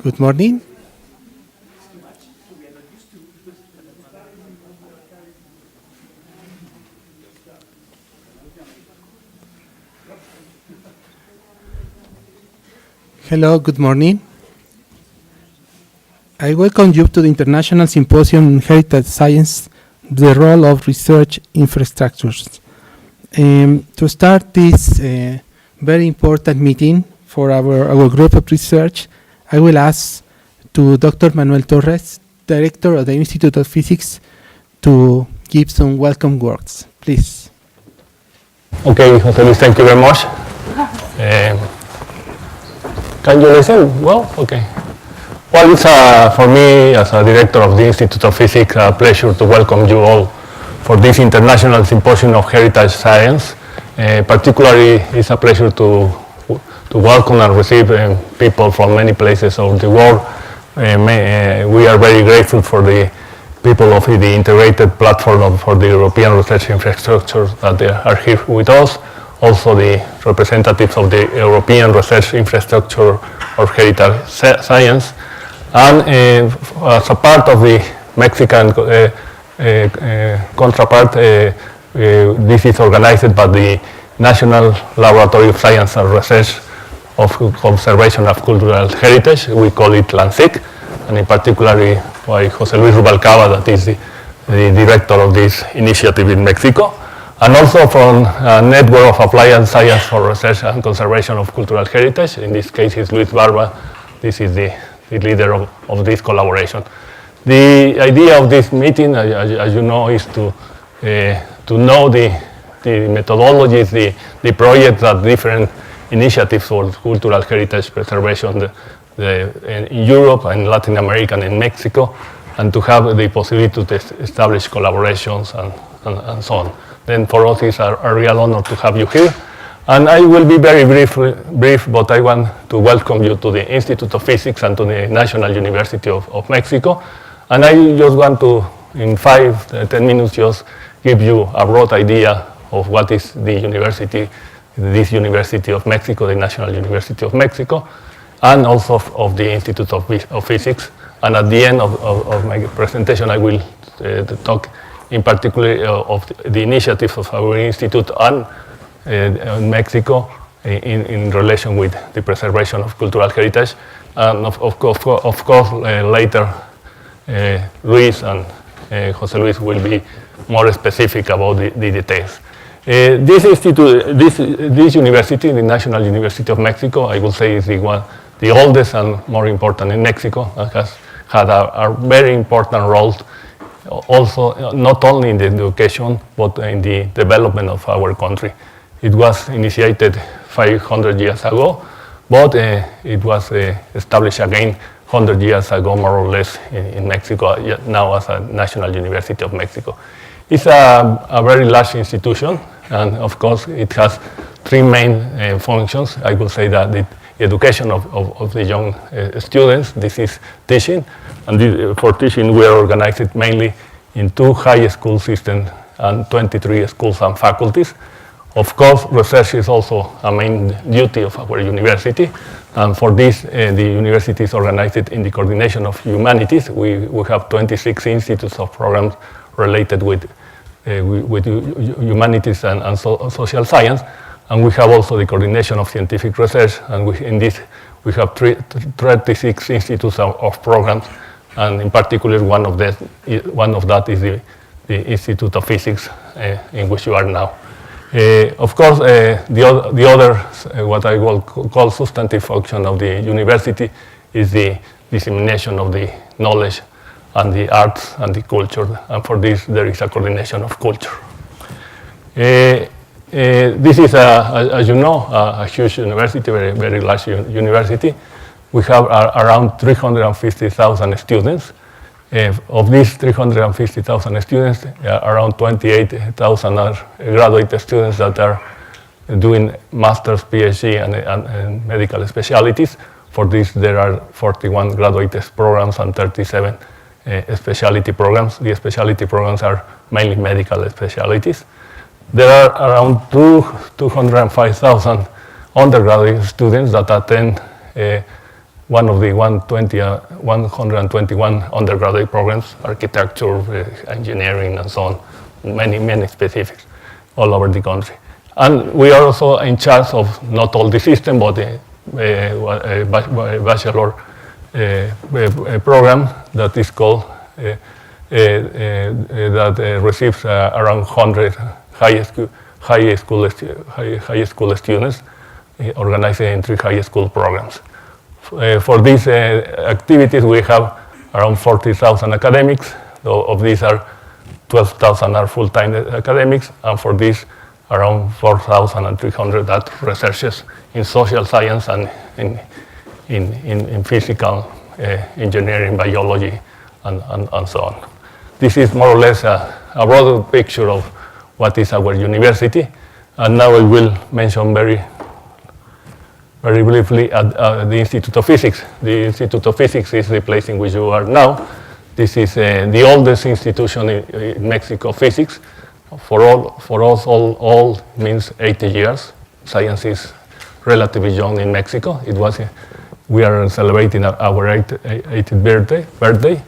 Good morning. Hello, good morning. I welcome you to the International Symposium on Heritage Science, the role of research infrastructures. To start this very important meeting for our group of research, I will ask to Dr. Manuel Torres, Director of the Institute of Physics, to give some welcome words, please. Okay, Jose Luis, thank you very much. Can you listen? Well, okay. Well, it's for me, as a director of the Institute of Physics, a pleasure to welcome you all for this International Symposium of Heritage Science. Particularly, it's a pleasure to welcome and receive people from many places of the world. We are very grateful for the people of the integrated platform for the European research infrastructure that they are here with us. Also the representatives of the European research infrastructure of heritage science. And as a part of the Mexican counterpart, this is organized by the National Laboratory of Science and Research of Conservation of Cultural Heritage. We call it LANSIC, and in particular by Jose Luis Rubalcaba, that is the director of this initiative in Mexico, and also from a network of applied science for research and conservation of cultural heritage. In this case, is Luis Barba. This is the leader of this collaboration. The idea of this meeting, as you know, is to know the methodologies, the projects that different initiatives for cultural heritage preservation in Europe and Latin America and in Mexico, and to have the possibility to establish collaborations and so on. Then for us it's a real honor to have you here. And I will be very brief, but I want to welcome you to the Institute of Physics and to the National University of Mexico. And I just want to, in 5-10 minutes, just give you a broad idea of what is the university, this University of Mexico, the National University of Mexico, and also of the Institute of Physics. And at the end of my presentation, I will talk in particular of the initiatives of our institute and in Mexico in relation with the preservation of cultural heritage. And of course, later, Luis and Jose Luis will be more specific about the details. This university, the National University of Mexico, I will say is the oldest and more important in Mexico, and has had a very important role also not only in the education but in the development of our country. It was initiated 500 years ago, but it was established again 100 years ago, more or less, in Mexico, now as a National University of Mexico. It's a very large institution, and of course it has three main functions. I will say that the education of the young students, this is teaching, and for teaching we are organized mainly in 2 high school systems and 23 schools and faculties. Of course, research is also a main duty of our university, and for this the university is organized in the coordination of humanities. We have 26 institutes of programs related with humanities and social science, and we have also the coordination of scientific research, and in this we have 36 institutes of programs, and in particular one of that is the Institute of Physics in which you are now. Of course, the other, what I will call substantive function of the university is the dissemination of the knowledge and the arts and the culture, and for this there is a coordination of culture. This is, as you know, a huge university, very large university. We have around 350,000 students. Of these 350,000 students, around 28,000 are graduate students that are doing master's, PhD, and medical specialties. For this, there are 41 graduate programs and 37 specialty programs. The specialty programs are mainly medical specialties. There are around 205,000 undergraduate students that attend one of the 121 undergraduate programs, architecture, engineering, and so on, many specifics all over the country. And we are also in charge of not all the system, but a bachelor program that is called, that receives around 100 high school students organized in 3 high school programs. For these activities, we have around 40,000 academics. So of these, 12,000 are full-time academics, and for these, around 4,300 that researchers in social science and in physical engineering, biology, and so on. This is more or less a broader picture of what is our university, and now I will mention very briefly the Institute of Physics. The Institute of Physics is the place in which you are now. This is the oldest institution in Mexico, physics. For us, all means 80 years. Science is relatively young in Mexico. We are celebrating our 80th birthday.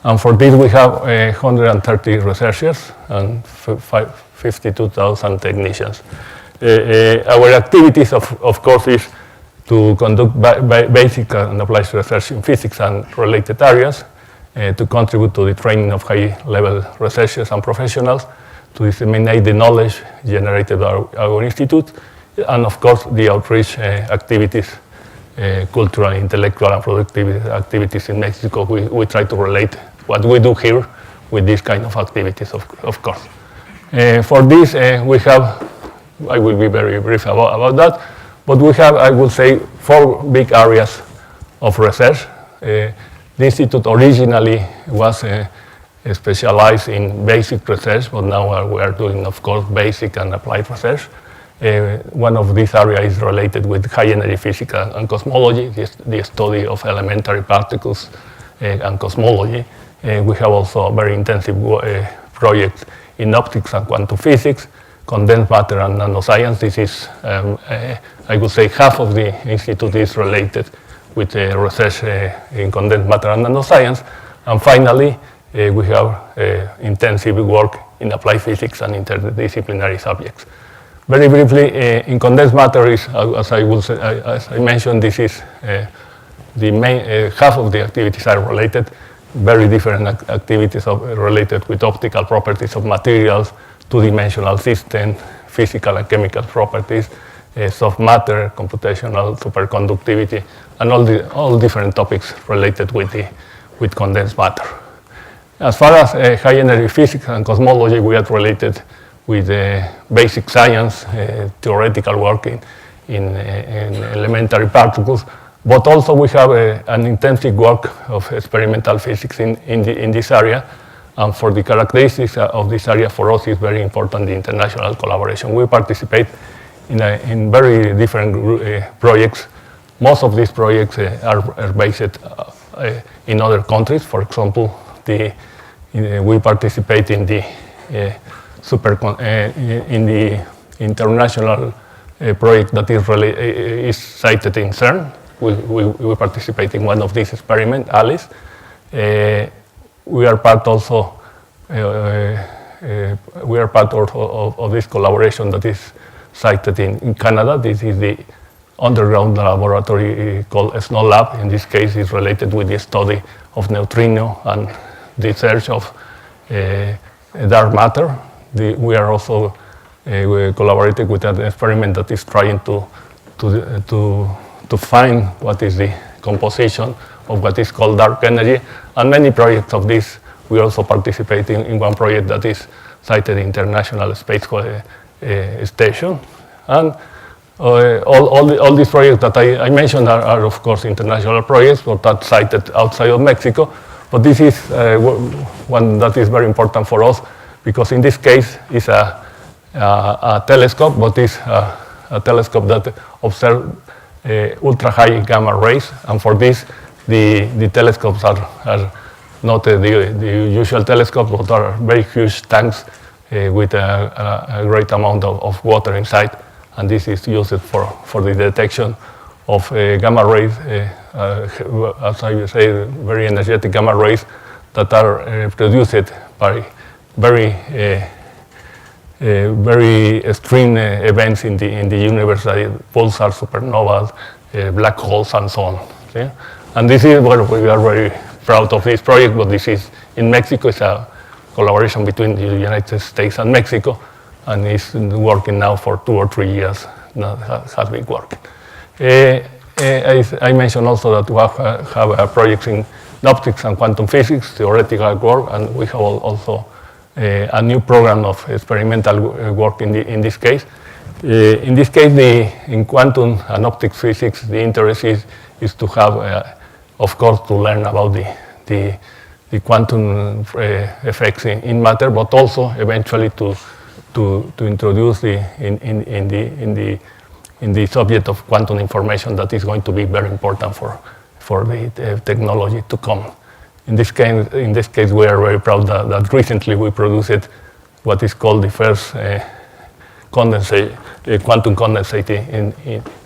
And for this, we have 130 researchers and 52,000 technicians. Our activities, of course, is to conduct basic and applied research in physics and related areas, to contribute to the training of high-level researchers and professionals, to disseminate the knowledge generated by our institute, and of course the outreach activities, cultural, intellectual, and productive activities in Mexico. We try to relate what we do here with these kind of activities, of course. For this, we have, I will be very brief about that, but we have, I would say, 4 big areas of research. The institute originally was specialized in basic research, but now we are doing, of course, basic and applied research. One of these areas is related with high-energy physics and cosmology, the study of elementary particles and cosmology. We have also a very intensive project in optics and quantum physics, condensed matter and nanoscience. This is, I would say, half of the institute is related with research in condensed matter and nanoscience. And finally, we have intensive work in applied physics and interdisciplinary subjects. Very briefly, in condensed matter, as I mentioned, this is the main, half of the activities are related, very different activities related with optical properties of materials, two-dimensional systems, physical and chemical properties, soft matter, computational superconductivity, and all different topics related with condensed matter. As far as high-energy physics and cosmology, we are related with basic science, theoretical work in elementary particles, but also we have an intensive work of experimental physics in this area. And for the characteristics of this area, for us, is very important the international collaboration. We participate in very different projects. Most of these projects are based in other countries. For example, we participate in the international project that is cited in CERN. We participate in one of these experiments, ALICE. We are part also. We are part of this collaboration that is cited in Canada. This is the underground laboratory called SNO Lab. In this case, it's related with the study of neutrino and the search of dark matter. We are also we collaborated with an experiment that is trying to find what is the composition of what is called dark energy, and many projects of this. We also participate in one project that is cited International Space Station, and all these projects that I mentioned are of course international projects, but that's cited outside of Mexico. But this is one that is very important for us, because in this case it's a telescope, but it's a telescope that observes ultra-high gamma rays, and for this the telescopes are not the usual telescopes, but are very huge tanks with a great amount of water inside, and this is used for the detection gamma rays, as I say, very energetic gamma rays that are produced by very extreme events in the universe, like pulsars, supernovas, black holes, and so on. Okay? And this is where we are very proud of this project, but this is in Mexico. It's a collaboration between the United States and Mexico, and it's working now for 2 or 3 years. Has been working. I mentioned also that we have projects in optics and quantum physics, theoretical work, and we have also a new program of experimental work in this case. In this case, in quantum and optics physics, the interest is to have, of course, to learn about the quantum effects in matter, but also eventually to introduce in the subject of quantum information that is going to be very important for the technology to come. In this case, we are very proud that recently we produced what is called the first quantum condensate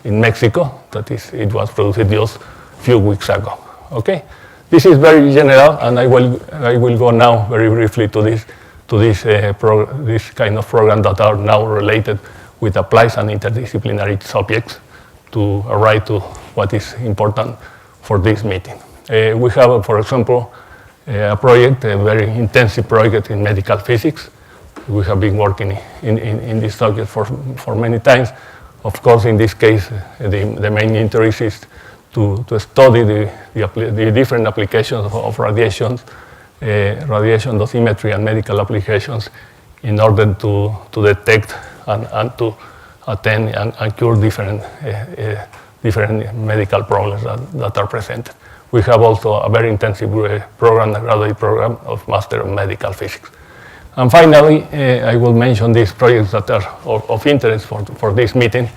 in Mexico. That is, it was produced just a few weeks ago. Okay, this is very general, and I will go now very briefly to this kind of program that are now related with applied and interdisciplinary subjects to arrive to what is important for this meeting. We have, for example, a project, a very intensive project in medical physics. We have been working in this subject for many times. Of course, in this case, the main interest is to study the different applications of radiation dosimetry and medical applications in order to detect and to attend and cure different medical problems that are presented. We have also a very intensive program, a graduate program of Master of Medical Physics. And finally, I will mention these projects that are of interest for this meeting.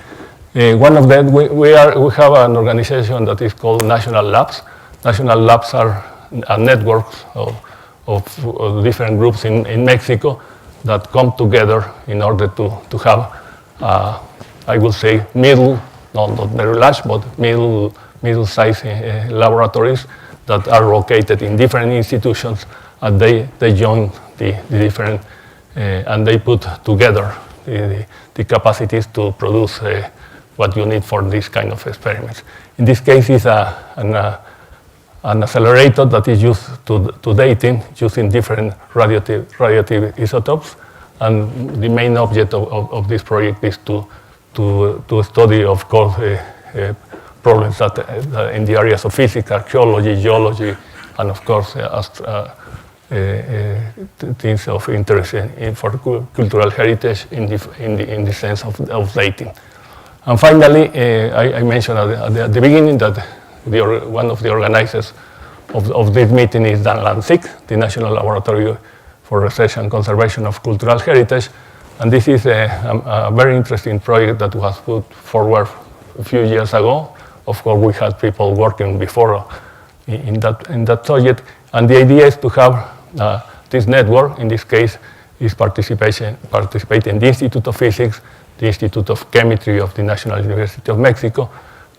One of them, we have an organization that is called National Labs. National Labs are a network of different groups in Mexico that come together in order to have, I will say, not very large, but middle-sized laboratories that are located in different institutions, and they join the different, and they put together the capacities to produce what you need for this kind of experiments. In this case, it's an accelerator that is used to dating using different radioactive isotopes, and the main object of this project is to study, of course, problems that in the areas of physics, archaeology, geology, and of course, things of interest for cultural heritage in the sense of dating. And finally, I mentioned at the beginning that one of the organizers of this meeting is LANSIC, the National Laboratory for Research and Conservation of Cultural Heritage. And this is a very interesting project that was put forward a few years ago. Of course, we had people working before in that subject. And the idea is to have this network. In this case, is participating the Institute of Physics, the Institute of Chemistry of the National University of Mexico,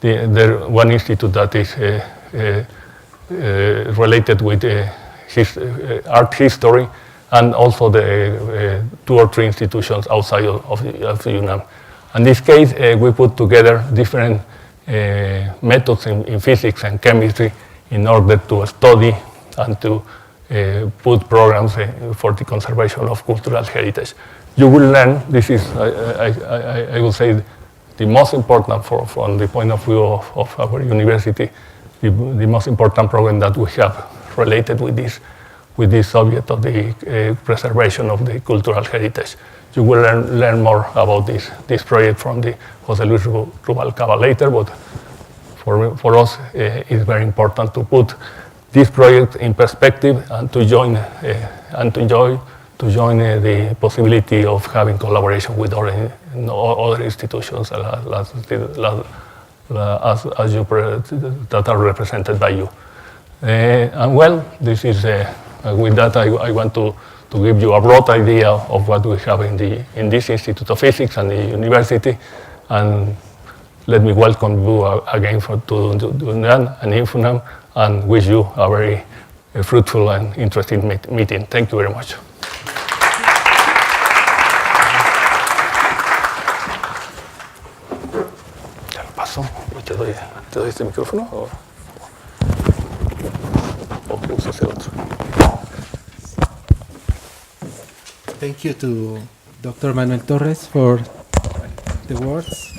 the one institute that is related with art history, and also the 2 or 3 institutions outside of the UNAM. In this case, we put together different methods in physics and chemistry in order to study and to put programs for the conservation of cultural heritage. You will learn, this is, I will say, the most important from the point of view of our university, the most important program that we have related with this subject of the preservation of the cultural heritage. You will learn more about this project from the José Luis Rubalcaba later, but for us, it's very important to put this project in perspective and to join the possibility of having collaboration with other institutions that are represented by you. And well, this is with that I want to give you a broad idea of what we have in this Institute of Physics and the university, and let me welcome you again to DUNAN and INFUNAM, and wish you a very fruitful and interesting meeting. Thank you very much. Ya lo paso. ¿Te doy este micrófono o que usas el otro? Thank you to Dr. Manuel Torres for the words.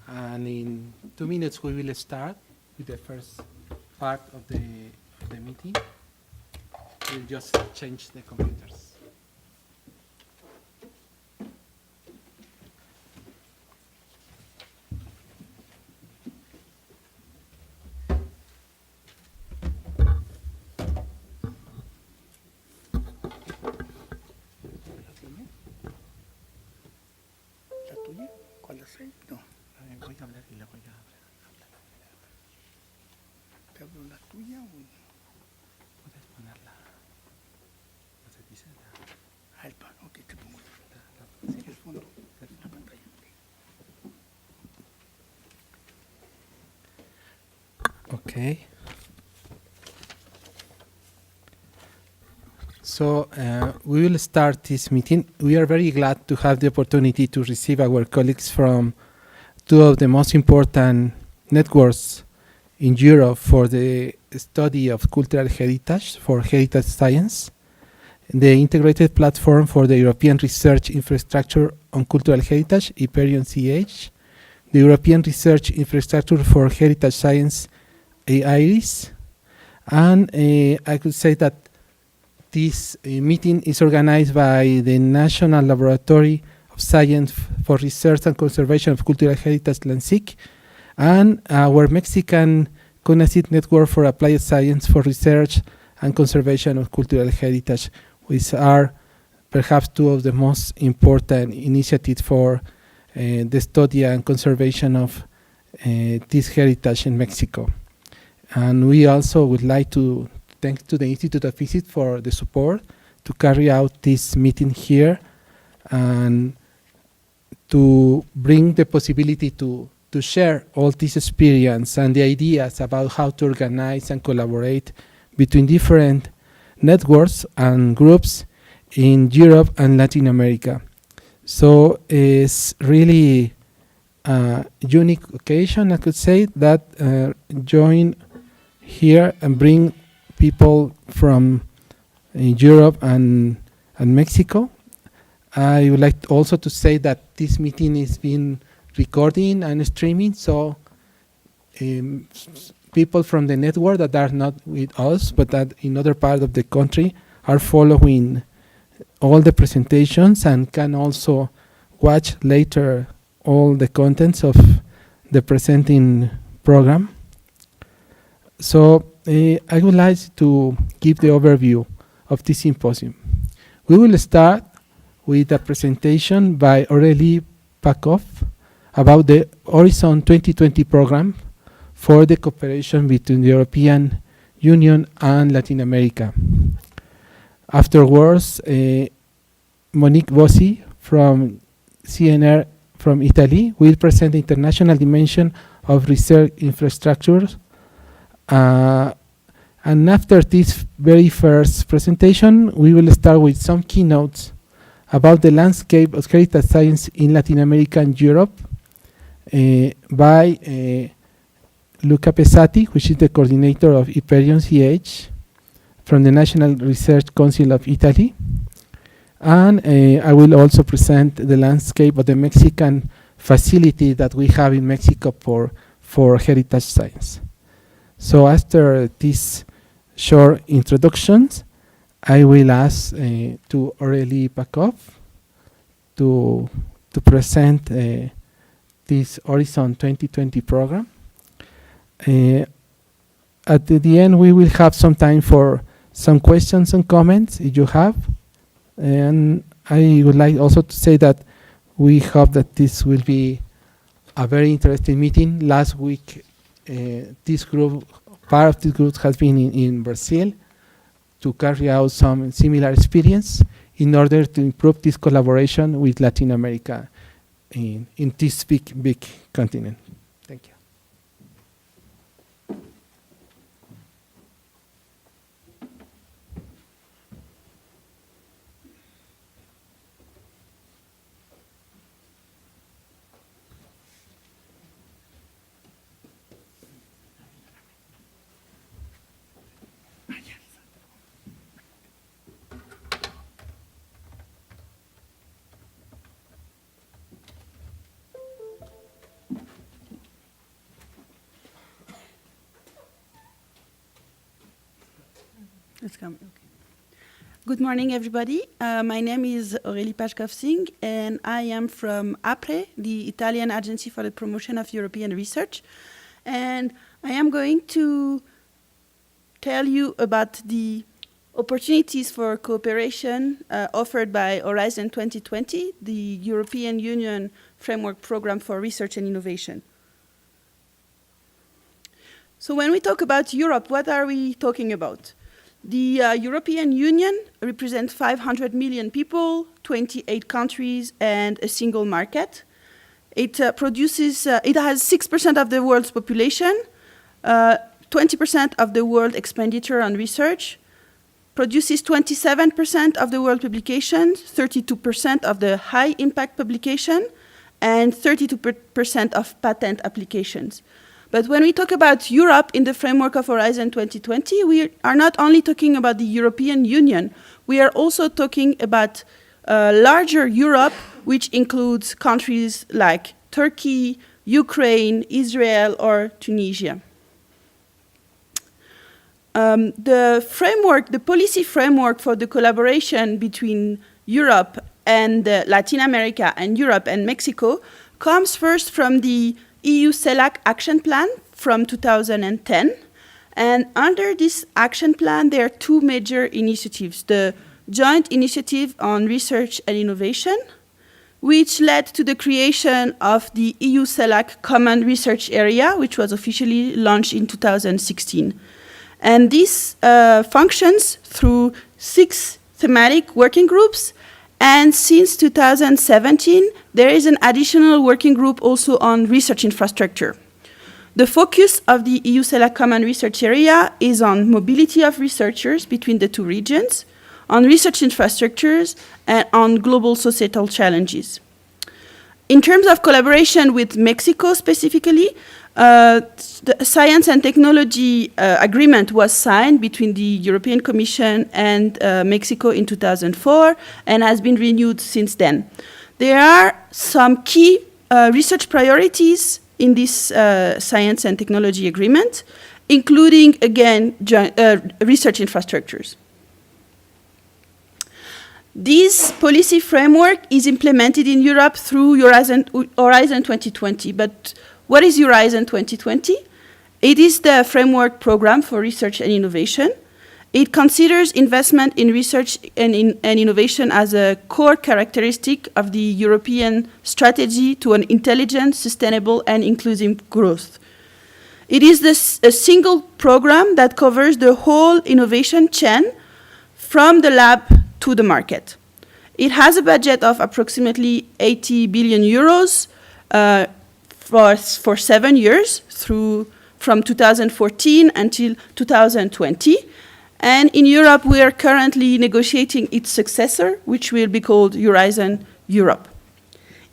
And in 2 minutes we will start with the first part of the meeting. We'll just change the computers. No. Voy a hablar y le voy a hablar. ¿Te hablo la tuya o...? Puedes ponerla. No se dice la... El pan, ok, te pongo el fondo, la pantalla. Okay. So we will start this meeting. We are very glad to have the opportunity to receive our colleagues from two of the most important networks in Europe for the study of cultural heritage, for heritage science, the integrated platform for the European research infrastructure on cultural heritage, Hyperion-CH, the European research infrastructure for heritage science, EIRIS, and I could say that this meeting is organized by the National Laboratory of Science for Research and Conservation of Cultural Heritage, LANSIC, and our Mexican CONACYT Network for Applied Science for Research and Conservation of Cultural Heritage, which are perhaps two of the most important initiatives for the study and conservation of this heritage in Mexico. And we also would like to thank to the Institute of Physics for the support to carry out this meeting here and to bring the possibility to share all this experience and the ideas about how to organize and collaborate between different networks and groups in Europe and Latin America. So it's really a unique occasion, I could say, that join here and bring people from Europe and Mexico. I would like also to say that this meeting is being recording and streaming, so people from the network that are not with us, but that in other parts of the country are following all the presentations and can also watch later all the contents of the presenting program. So I would like to give the overview of this symposium. We will start with a presentation by Aurélie Pakov about the Horizon 2020 program for the cooperation between the European Union and Latin America. Afterwards, Monique Bassett from CNR from Italy will present the international dimension of research infrastructures. And after this very first presentation, we will start with some keynotes about the landscape of heritage science in Latin America and Europe by Luca Pesati, which is the coordinator of Hyperion-CH from the National Research Council of Italy. And I will also present the landscape of the Mexican facility that we have in Mexico for heritage science. So after these short introductions, I will ask to Aurélie Pakov to present this Horizon 2020 program. At the end, we will have some time for some questions and comments if you have. And I would like also to say that we hope that this will be a very interesting meeting. Last week, part of this group has been in Brazil to carry out some similar experience. in order to improve this collaboration with Latin America in this big continent. Thank you. Let's come. Okay. Good morning, everybody. My name is Aurélie Pajkov-Singh, and I am from APRE, the Italian Agency for the Promotion of European Research. And I am going to tell you about the opportunities for cooperation offered by Horizon 2020, the European Union Framework Program for Research and Innovation. So when we talk about Europe, what are we talking about? The European Union represents 500 million people, 28 countries, and a single market. It has 6% of the world's population, 20% of the world expenditure on research, produces 27% of the world publications, 32% of the high impact publication, and 32% of patent applications. But when we talk about Europe in the framework of Horizon 2020, we are not only talking about the European Union, we are also talking about larger Europe, which includes countries like Turkey, Ukraine, Israel, or Tunisia. The policy framework for the collaboration between Europe and Latin America and Europe and Mexico comes first from the EU CELAC action plan from 2010. And under this action plan, there are two major initiatives. The joint initiative on research and innovation, which led to the creation of the EU CELAC Common Research Area, which was officially launched in 2016. And this functions through 6 thematic working groups. And since 2017, there is an additional working group also on research infrastructure. The focus of the EU CELAC Common Research Area is on mobility of researchers between the two regions, on research infrastructures, and on global societal challenges. In terms of collaboration with Mexico specifically, the Science and Technology Agreement was signed between the European Commission and Mexico in 2004 and has been renewed since then. There are some key research priorities in this Science and Technology Agreement, including, again, research infrastructures. This policy framework is implemented in Europe through Horizon 2020, but what is Horizon 2020? It is the framework program for research and innovation. It considers investment in research and innovation as a core characteristic of the European strategy to an intelligent, sustainable, and inclusive growth. It is a single program that covers the whole innovation chain from the lab to the market. It has a budget of approximately 80 billion euros for 7 years from 2014 until 2020. And in Europe, we are currently negotiating its successor, which will be called Horizon Europe.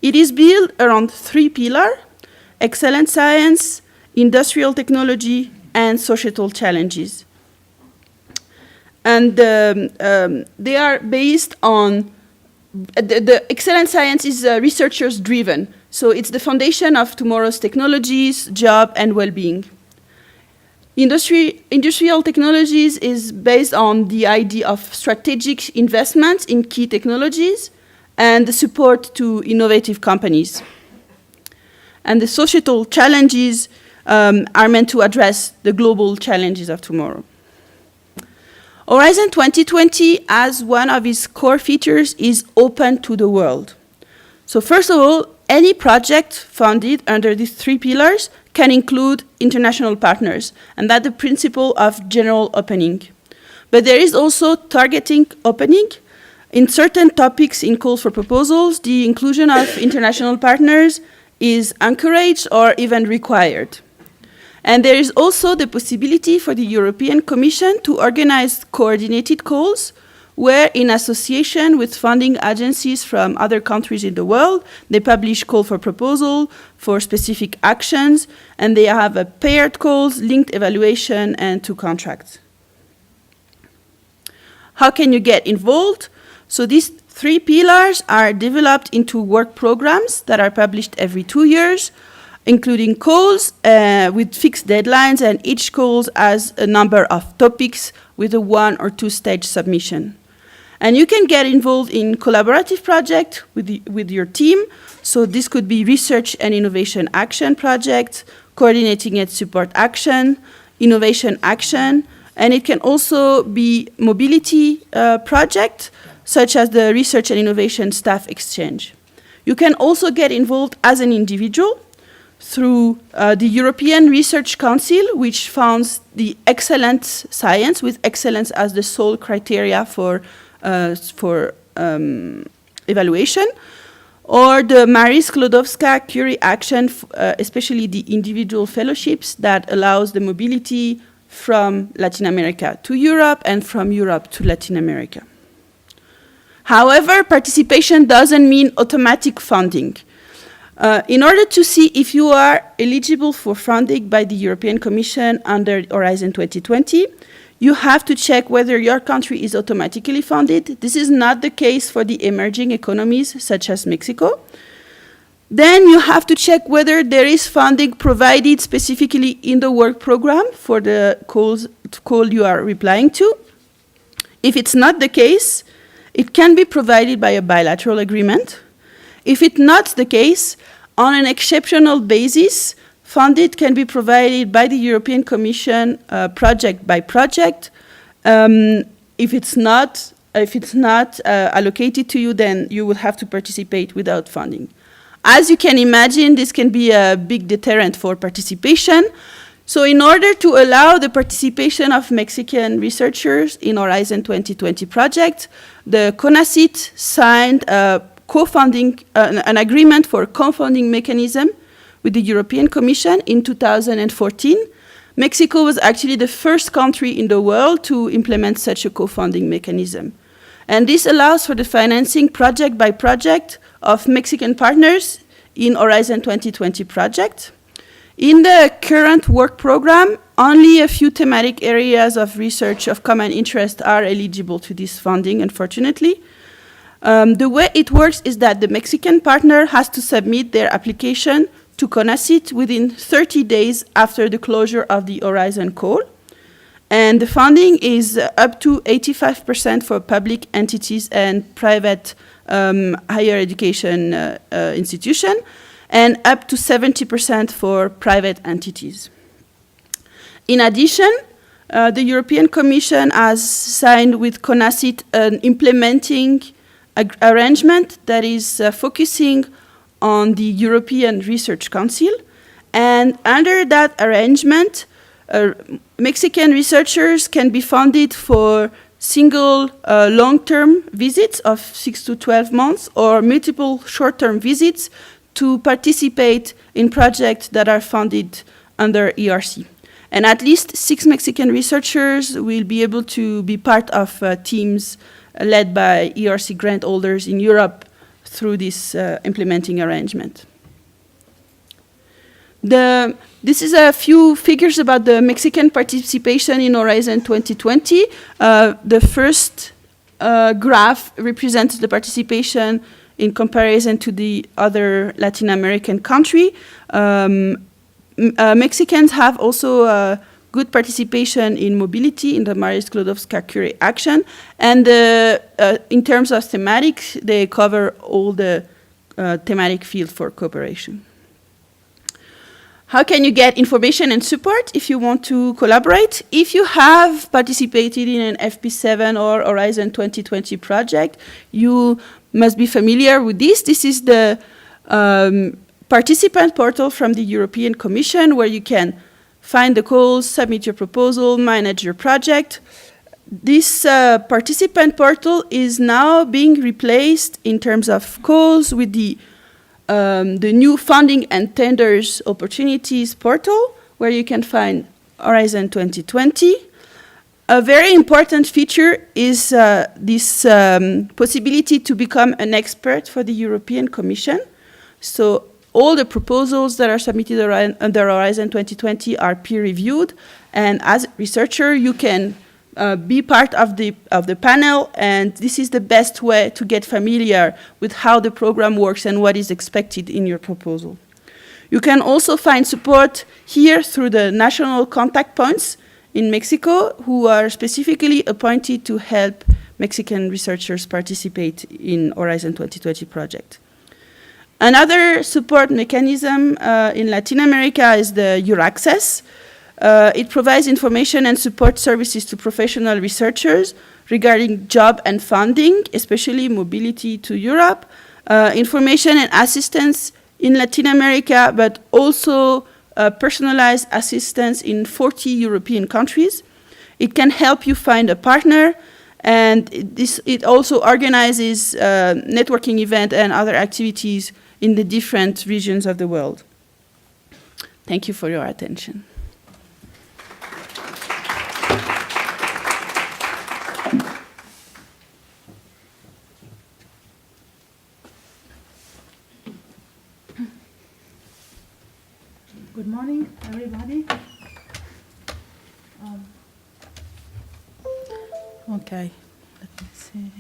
It is built around 3 pillars: excellent science, industrial technology, and societal challenges. And they are based on, the excellent science is researchers driven. So it's the foundation of tomorrow's technologies, job, and well-being. Industrial technologies is based on the idea of strategic investments in key technologies and the support to innovative companies. And the societal challenges are meant to address the global challenges of tomorrow. Horizon 2020, as one of its core features, is open to the world. So first of all, any project funded under these 3 pillars can include international partners, and that's the principle of general opening. But there is also targeting opening, In certain topics in calls for proposals, the inclusion of international partners is encouraged or even required. And there is also the possibility for the European Commission to organize coordinated calls where, in association with funding agencies from other countries in the world, they publish call for proposal for specific actions, and they have a paired calls, linked evaluation, and 2 contracts. How can you get involved? So these 3 pillars are developed into work programs that are published every 2 years, including calls with fixed deadlines, and each call has a number of topics with a 1 or 2 stage submission. And you can get involved in collaborative projects with your team. So this could be research and innovation action projects, coordinating and support action, innovation action, and it can also be mobility project, such as the research and innovation staff exchange. You can also get involved as an individual through the European Research Council, which funds the excellent science, with excellence as the sole criteria for evaluation, or the Marie Sklodowska-Curie action, especially the individual fellowships that allows the mobility from Latin America to Europe and from Europe to Latin America. However, participation doesn't mean automatic funding. In order to see if you are eligible for funding by the European Commission under Horizon 2020, you have to check whether your country is automatically funded. This is not the case for the emerging economies, such as Mexico. Then you have to check whether there is funding provided specifically in the work program for the call you are replying to. If it's not the case, it can be provided by a bilateral agreement. If it's not the case, on an exceptional basis, funded can be provided by the European Commission project by project. If it's not allocated to you, then you will have to participate without funding. As you can imagine, this can be a big deterrent for participation. So in order to allow the participation of Mexican researchers in Horizon 2020 project, the CONACYT signed a an agreement for a co-funding mechanism with the European Commission in 2014. Mexico was actually the first country in the world to implement such a co-funding mechanism. And this allows for the financing project by project of Mexican partners in Horizon 2020 project. In the current work program, only a few thematic areas of research of common interest are eligible to this funding, unfortunately. The way it works is that the Mexican partner has to submit their application to CONACYT within 30 days after the closure of the Horizon call. And the funding is up to 85% for public entities and private higher education institution, and up to 70% for private entities. In addition, the European Commission has signed with CONACYT an implementing arrangement that is focusing on the European Research Council. And under that arrangement, Mexican researchers can be funded for single long-term visits of 6 to 12 months or multiple short-term visits to participate in projects that are funded under ERC. And at least 6 Mexican researchers will be able to be part of teams led by ERC grant holders in Europe through this implementing arrangement. This is a few figures about the Mexican participation in Horizon 2020. The first graph represents the participation in comparison to the other Latin American country. Mexicans have also good participation in mobility in the Marie Sklodowska-Curie action. And in terms of thematics, they cover all the thematic field for cooperation. How can you get information and support if you want to collaborate? If you have participated in an FP7 or Horizon 2020 project, you must be familiar with this. This is the participant portal from the European Commission, where you can find the calls, submit your proposal, manage your project. This participant portal is now being replaced in terms of calls with the new funding and tenders opportunities portal, where you can find Horizon 2020. A very important feature is this possibility to become an expert for the European Commission. So all the proposals that are submitted under Horizon 2020 are peer-reviewed, and as a researcher, you can be part of the panel, and this is the best way to get familiar with how the program works and what is expected in your proposal. You can also find support here through the national contact points in Mexico, who are specifically appointed to help Mexican researchers participate in Horizon 2020 project. Another support mechanism in Latin America is the EuroAccess. It provides information and support services to professional researchers regarding job and funding, especially mobility to Europe, information and assistance in Latin America, but also personalized assistance in 40 European countries. It can help you find a partner, and it also organizes networking events and other activities in the different regions of the world. Thank you for your attention. Good morning, everybody. Okay, let me see.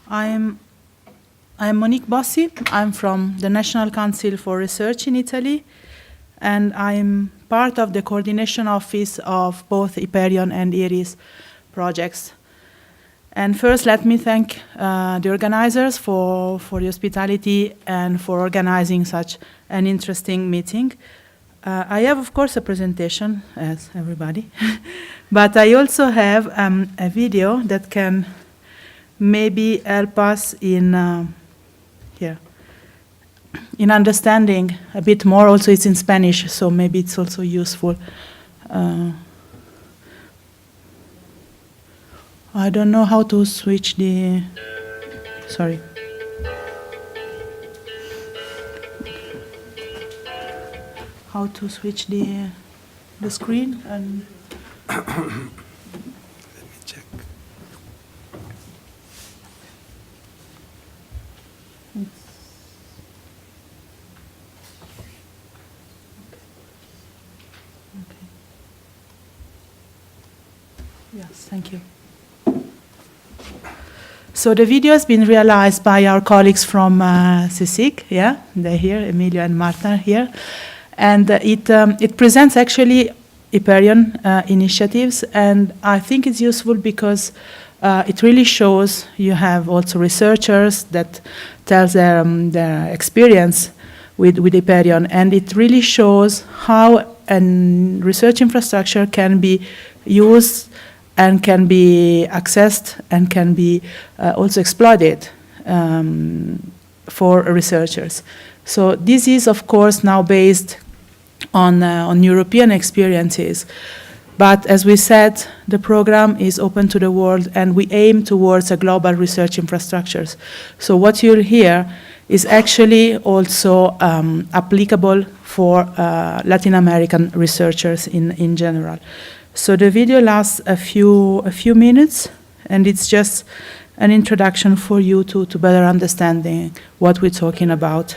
I'm Monique Bassett. I'm from the National Council for Research in Italy, and I'm part of the coordination office of both Hyperion and IRIS projects. And first, let me thank the organizers for the hospitality and for organizing such an interesting meeting. I have, of course, a presentation, as everybody, but I also have a video that can maybe help us in understanding a bit more. Also, it's in Spanish, so maybe it's also useful. I don't know how to switch the, sorry. How to switch the screen and Let me check. Okay. Yes, thank you. So the video has been realized by our colleagues from CSIC, yeah, they're here, Emilio and Marta are here. And it presents actually Hyperion initiatives, and I think it's useful because it really shows you have also researchers that tell their experience with Hyperion, and it really shows how a research infrastructure can be used and can be accessed and can be also exploited for researchers. So this is, of course, now based on European experiences. But as we said, the program is open to the world, and we aim towards a global research infrastructures. So what you'll hear is actually also applicable for Latin American researchers in general. So the video lasts a few minutes, and it's just an introduction for you to better understanding what we're talking about.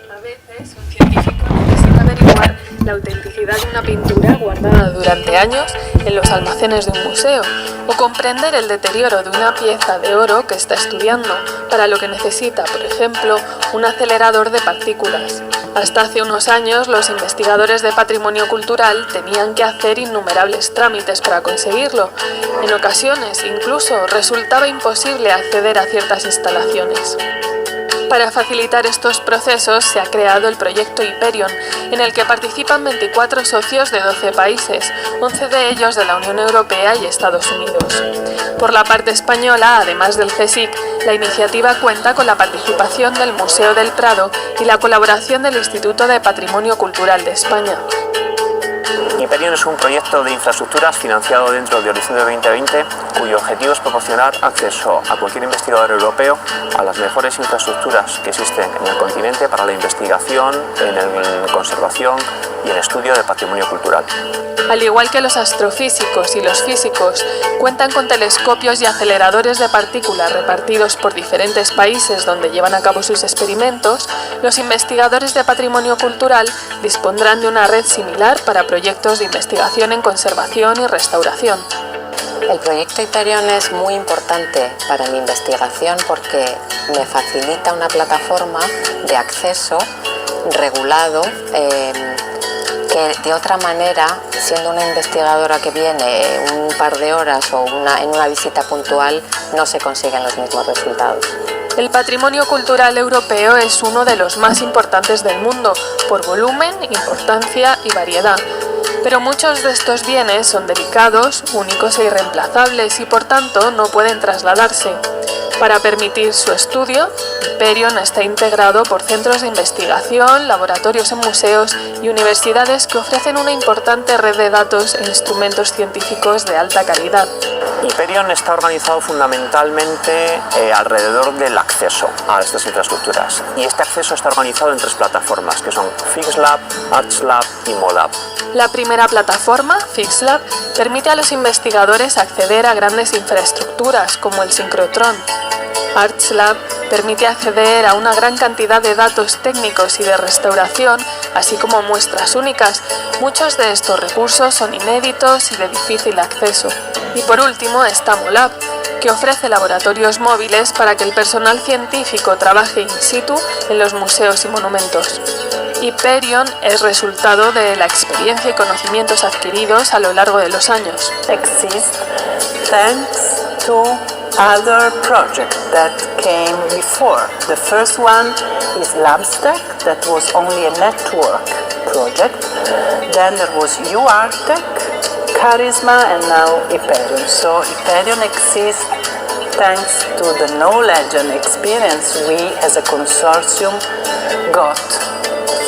A veces un científico necesita averiguar la autenticidad de una pintura guardada durante años en los almacenes de un museo, o comprender el deterioro de una pieza de oro que está estudiando, para lo que necesita, por ejemplo, un acelerador de partículas. Hasta hace unos años, los investigadores de patrimonio cultural tenían que hacer innumerables trámites para conseguirlo. En ocasiones, incluso, resultaba imposible acceder a ciertas instalaciones. Para facilitar estos procesos se ha creado el proyecto Hyperion, en el que participan 24 socios de 12 países, 11 de ellos de la Unión Europea y Estados Unidos. Por la parte española, además del CSIC, la iniciativa cuenta con la participación del Museo del Prado y la colaboración del Instituto de Patrimonio Cultural de España. Hyperion es un proyecto de infraestructuras financiado dentro de Horizonte 2020, cuyo objetivo es proporcionar acceso a cualquier investigador europeo a las mejores infraestructuras que existen en el continente para la investigación, en conservación y en estudio de patrimonio cultural. Al igual que los astrofísicos y los físicos cuentan con telescopios y aceleradores de partículas repartidos por diferentes países donde llevan a cabo sus experimentos, los investigadores de patrimonio cultural dispondrán de una red similar para proyectos de investigación en conservación y restauración. El proyecto Hyperion es muy importante para mi investigación porque me facilita una plataforma de acceso regulado que de otra manera, siendo una investigadora que viene un par de horas o en una visita puntual, no se consiguen los mismos resultados. El patrimonio cultural europeo es uno de los más importantes del mundo, por volumen, importancia y variedad. Pero muchos de estos bienes son delicados, únicos e irreemplazables y por tanto no pueden trasladarse. Para permitir su estudio, Hyperion está integrado por centros de investigación, laboratorios en museos y universidades que ofrecen una importante red de datos e instrumentos científicos de alta calidad. Hyperion está organizado fundamentalmente alrededor del acceso a estas infraestructuras, y este acceso está organizado en 3 plataformas, que son FixLab, ArtsLab y MoLab. La primera plataforma, FixLab, permite a los investigadores acceder a grandes infraestructuras como el sincrotrón. ArtsLab permite acceder a una gran cantidad de datos técnicos y de restauración, así como muestras únicas. Muchos de estos recursos son inéditos y de difícil acceso. Y por último está MoLab, que ofrece laboratorios móviles para que el personal científico trabaje in situ en los museos y monumentos. Hyperion es resultado de la experiencia y conocimientos adquiridos a lo largo de los años. Exist thanks to other projects that came before. The first one is LabStack, that was only a network project. Then there was EuroAccess, Charisma, and now Hyperion. So Hyperion exists thanks to the knowledge and experience we as a consortium got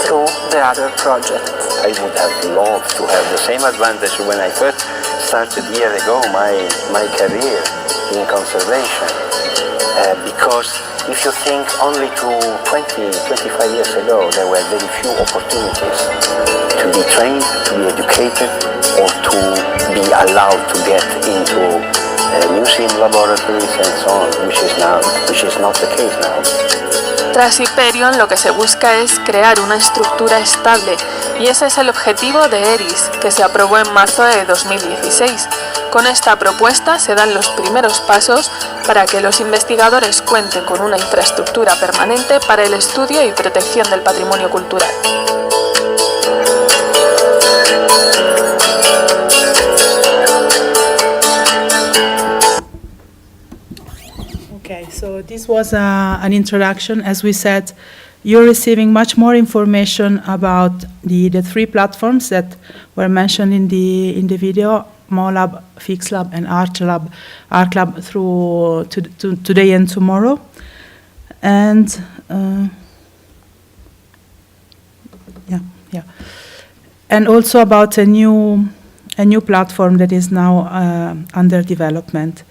through the other projects. I would have loved to have the same advantage when I first started years ago my career in conservation, because if you think only to 25 years ago, there were very few opportunities to be trained, to be educated, or to be allowed to get into museum laboratories and so on, which is not the case now. Tras Hyperion, lo que se busca es crear una estructura estable, y ese es el objetivo de ERIS, que se aprobó en marzo de 2016. Con esta propuesta se dan los primeros pasos para que los investigadores cuenten con una infraestructura permanente para el estudio y protección del patrimonio cultural. Okay, so this was an introduction. As we said, you're receiving much more information about the 3 platforms that were mentioned in the video, MoLab, FixLab, and ArcLab through today and tomorrow. And and also about a new platform that is now under development.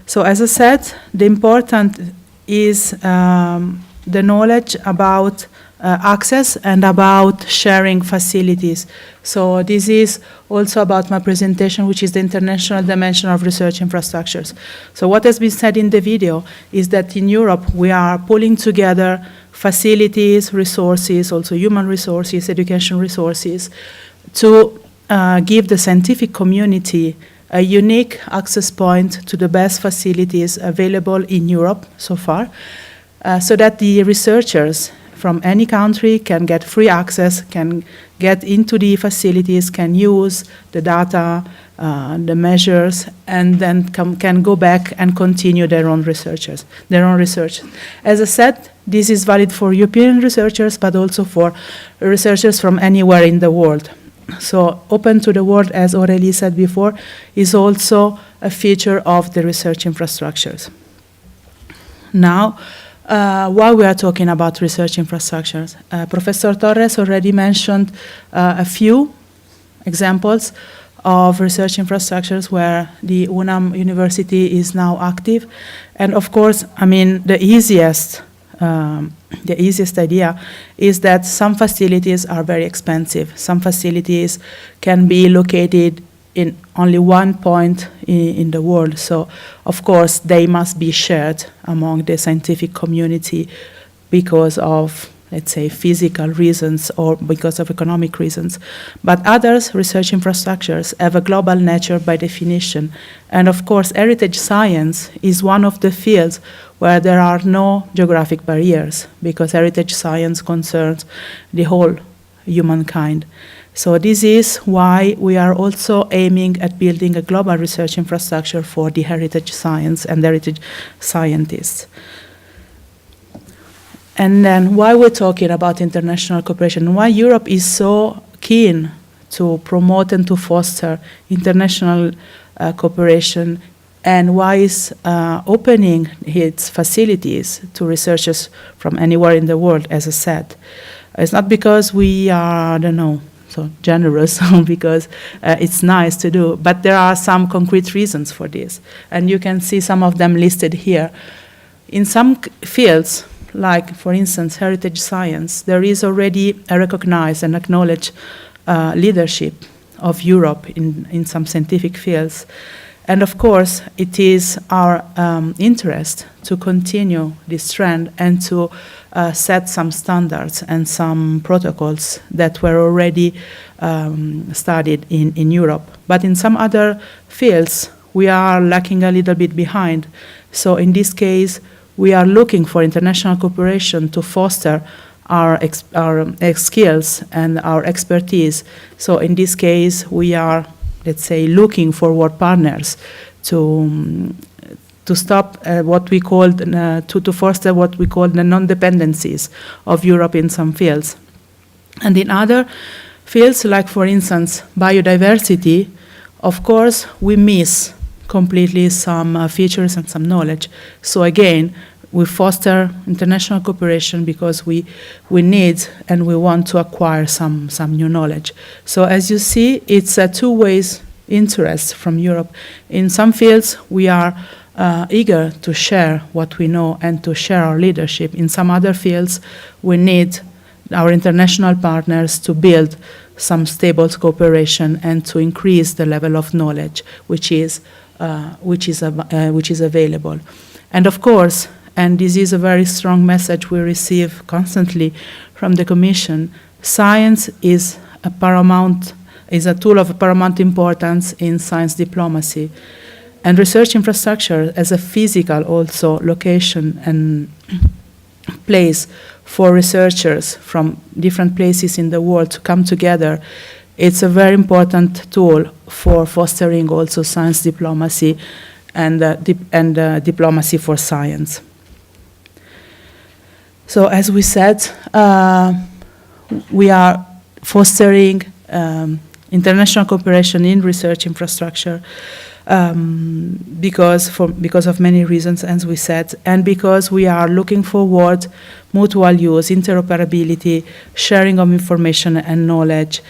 So as I said, the important is the knowledge about access and about sharing facilities. So this is also about my presentation, which is the international dimension of research infrastructures. So what has been said in the video is that in Europe we are pulling together facilities, resources, also human resources, education resources, to give the scientific community a unique access point to the best facilities available in Europe so far, so that the researchers from any country can get free access, can get into the facilities, can use the data, the measures, and then can go back and continue their own research. As I said, this is valid for European researchers, but also for researchers from anywhere in the world. So open to the world, as Aurélie said before, is also a feature of the research infrastructures. Now, while we are talking about research infrastructures, Professor Torres already mentioned a few examples of research infrastructures where the UNAM University is now active. And of course, I mean, the easiest idea is that some facilities are very expensive. Some facilities can be located in only one point in the world. So, of course, they must be shared among the scientific community because of, let's say, physical reasons or because of economic reasons. But others, research infrastructures, have a global nature by definition. And of course, heritage science is one of the fields where there are no geographic barriers, because heritage science concerns the whole humankind. So this is why we are also aiming at building a global research infrastructure for the heritage science and heritage scientists. And then why we're talking about international cooperation, why Europe is so keen to promote and to foster international cooperation, and why is opening its facilities to researchers from anywhere in the world, as I said. It's not because we are, I don't know, so generous, because it's nice to do, but there are some concrete reasons for this. And you can see some of them listed here. In some fields, like, for instance, heritage science, there is already a recognized and acknowledged leadership of Europe in some scientific fields. And of course, it is our interest to continue this trend and to set some standards and some protocols that were already studied in Europe. But in some other fields, we are lacking a little bit behind. So in this case, we are looking for international cooperation to foster our skills and our expertise. So in this case, we are, let's say, looking for world partners to stop what we call, to foster what we call the non-dependencies of Europe in some fields. And in other fields, like, for instance, biodiversity, of course, we miss completely some features and some knowledge. So again, we foster international cooperation because we need and we want to acquire some new knowledge. So as you see, it's a two-way interest from Europe. In some fields, we are eager to share what we know and to share our leadership. In some other fields, we need our international partners to build some stable cooperation and to increase the level of knowledge which is available. And of course, and this is a very strong message we receive constantly from the Commission, science is a tool of paramount importance in science diplomacy. And research infrastructure as a physical also location and place for researchers from different places in the world to come together, it's a very important tool for fostering also science diplomacy and diplomacy for science. So as we said, we are fostering international cooperation in research infrastructure because of many reasons, as we said, and because we are looking forward mutual use, interoperability, sharing of information and knowledge,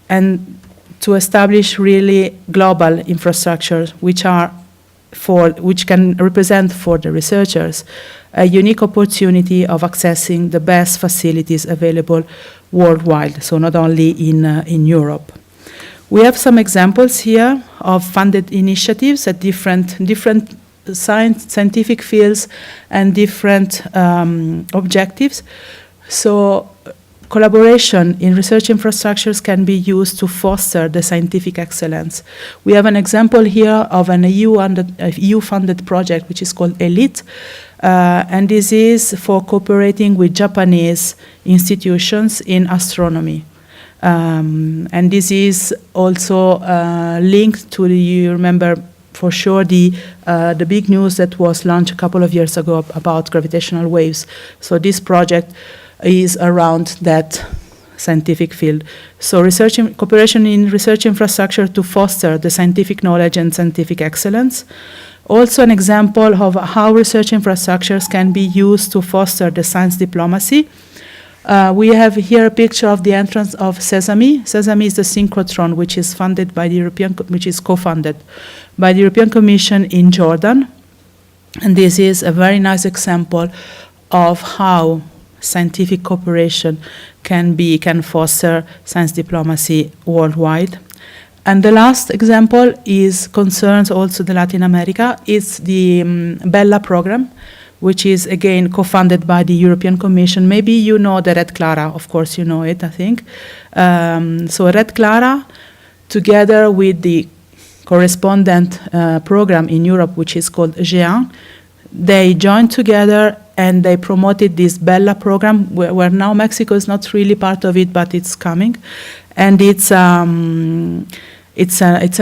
and to establish really global infrastructures which can represent for the researchers a unique opportunity of accessing the best facilities available worldwide, so not only in Europe. We have some examples here of funded initiatives at different scientific fields and different objectives. So collaboration in research infrastructures can be used to foster the scientific excellence. We have an example here of an EU-funded project which is called ELITE, and this is for cooperating with Japanese institutions in astronomy. And this is also linked to you remember for sure the big news that was launched a couple of years ago about gravitational waves. So this project is around that scientific field. So cooperation in research infrastructure to foster the scientific knowledge and scientific excellence. Also an example of how research infrastructures can be used to foster the science diplomacy. We have here a picture of the entrance of Sesame. Sesame is the synchrotron, which is funded by the which is co-funded by the European Commission in Jordan. And this is a very nice example of how scientific cooperation can foster science diplomacy worldwide. And the last example concerns also the Latin America. It's the Bella program, which is again co-funded by the European Commission. Maybe you know the Red Clara, of course you know it, I think. So Red Clara, together with the correspondent program in Europe, which is called G1, they joined together and they promoted this Bella program, where now Mexico is not really part of it, but it's coming. And it's a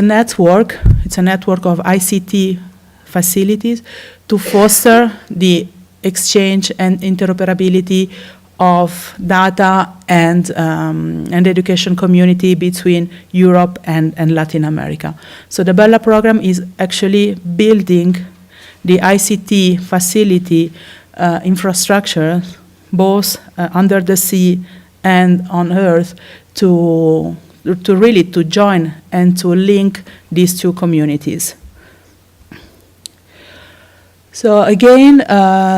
network. It's a network of ICT facilities to foster the exchange and interoperability of data and education community between Europe and Latin America. So the Bella program is actually building the ICT facility infrastructure, both under the sea and on Earth, to really join and to link these two communities. So again,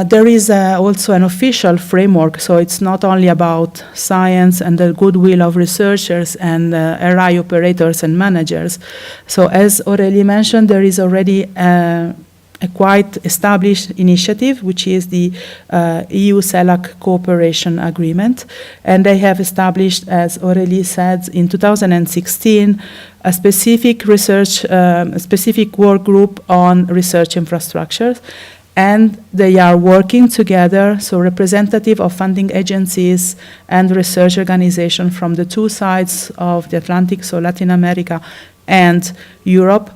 there is also an official framework, so it's not only about science and the goodwill of researchers and RI operators and managers. So as Aurélie mentioned, there is already a quite established initiative, which is the EU-CELAC Cooperation Agreement. And they have established, as Aurélie said, in 2016, a specific specific work group on research infrastructures. And they are working together, so representative of funding agencies and research organizations from the two sides of the Atlantic, so Latin America and Europe.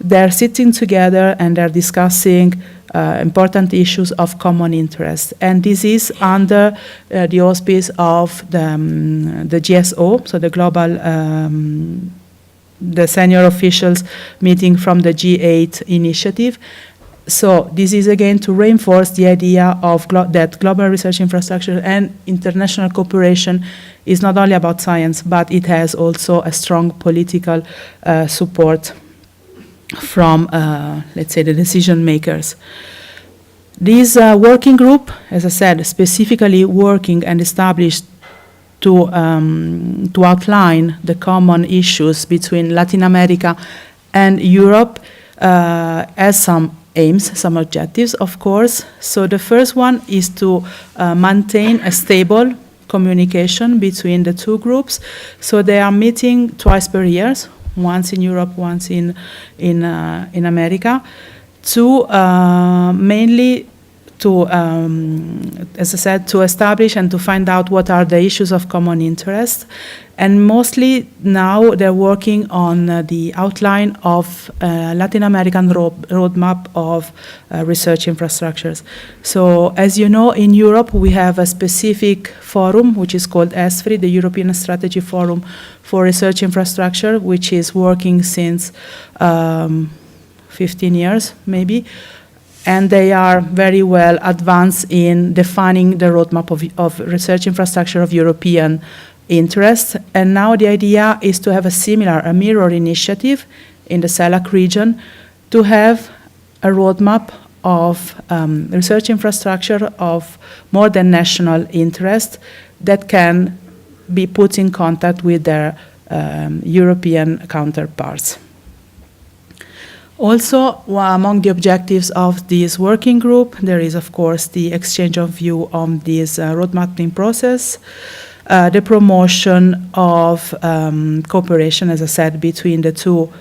They're sitting together and they're discussing important issues of common interest. And this is under the auspice of the GSO, so the global, the senior officials meeting from the G8 initiative. So this is again to reinforce the idea of that global research infrastructure and international cooperation is not only about science, but it has also a strong political support from, let's say, the decision makers. This working group, as I said, specifically working and established to outline the common issues between Latin America and Europe, has some aims, some objectives, of course. So the first one is to maintain a stable communication between the two groups. So they are meeting twice per year, once in Europe, once in America, to mainly to, as I said, to establish and to find out what are the issues of common interest. And mostly now they're working on the outline of Latin American roadmap of research infrastructures. So as you know, in Europe, we have a specific forum, which is called ESFRI, the European Strategy Forum for Research Infrastructure, which is working since 15 years, maybe. And they are very well advanced in defining the roadmap of research infrastructure of European interest. And now the idea is to have a mirror initiative in the CELAC region to have a roadmap of research infrastructure of more than national interest that can be put in contact with their European counterparts. Also, among the objectives of this working group, there is, of course, the exchange of view on this road mapping process, the promotion of cooperation, as I said, between the two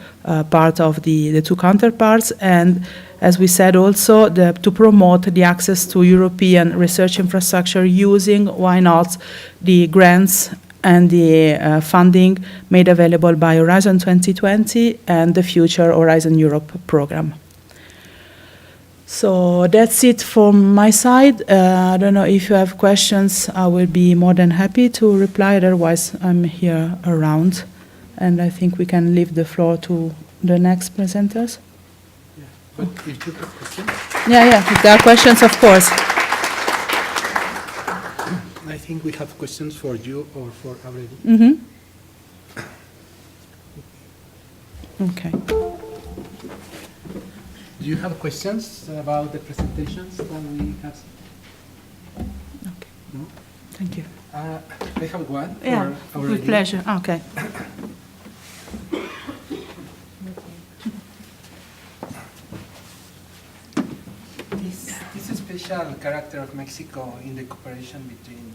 parts of the two counterparts, and as we said also, to promote the access to European research infrastructure using, why not, the grants and the funding made available by Horizon 2020 and the future Horizon Europe program. So that's it from my side. I don't know if you have questions. I will be more than happy to reply. Otherwise, I'm here around. And I think we can leave the floor to the next presenters. Yeah. But if you have questions? Yeah. If there are questions, of course. I think we have questions for you or for Aureli. Mm-hmm. Okay. Do you have questions about the presentations that we have? Okay. No? Thank you. I have one Yeah, for Aureli. with pleasure. Okay. This special character of Mexico in the cooperation between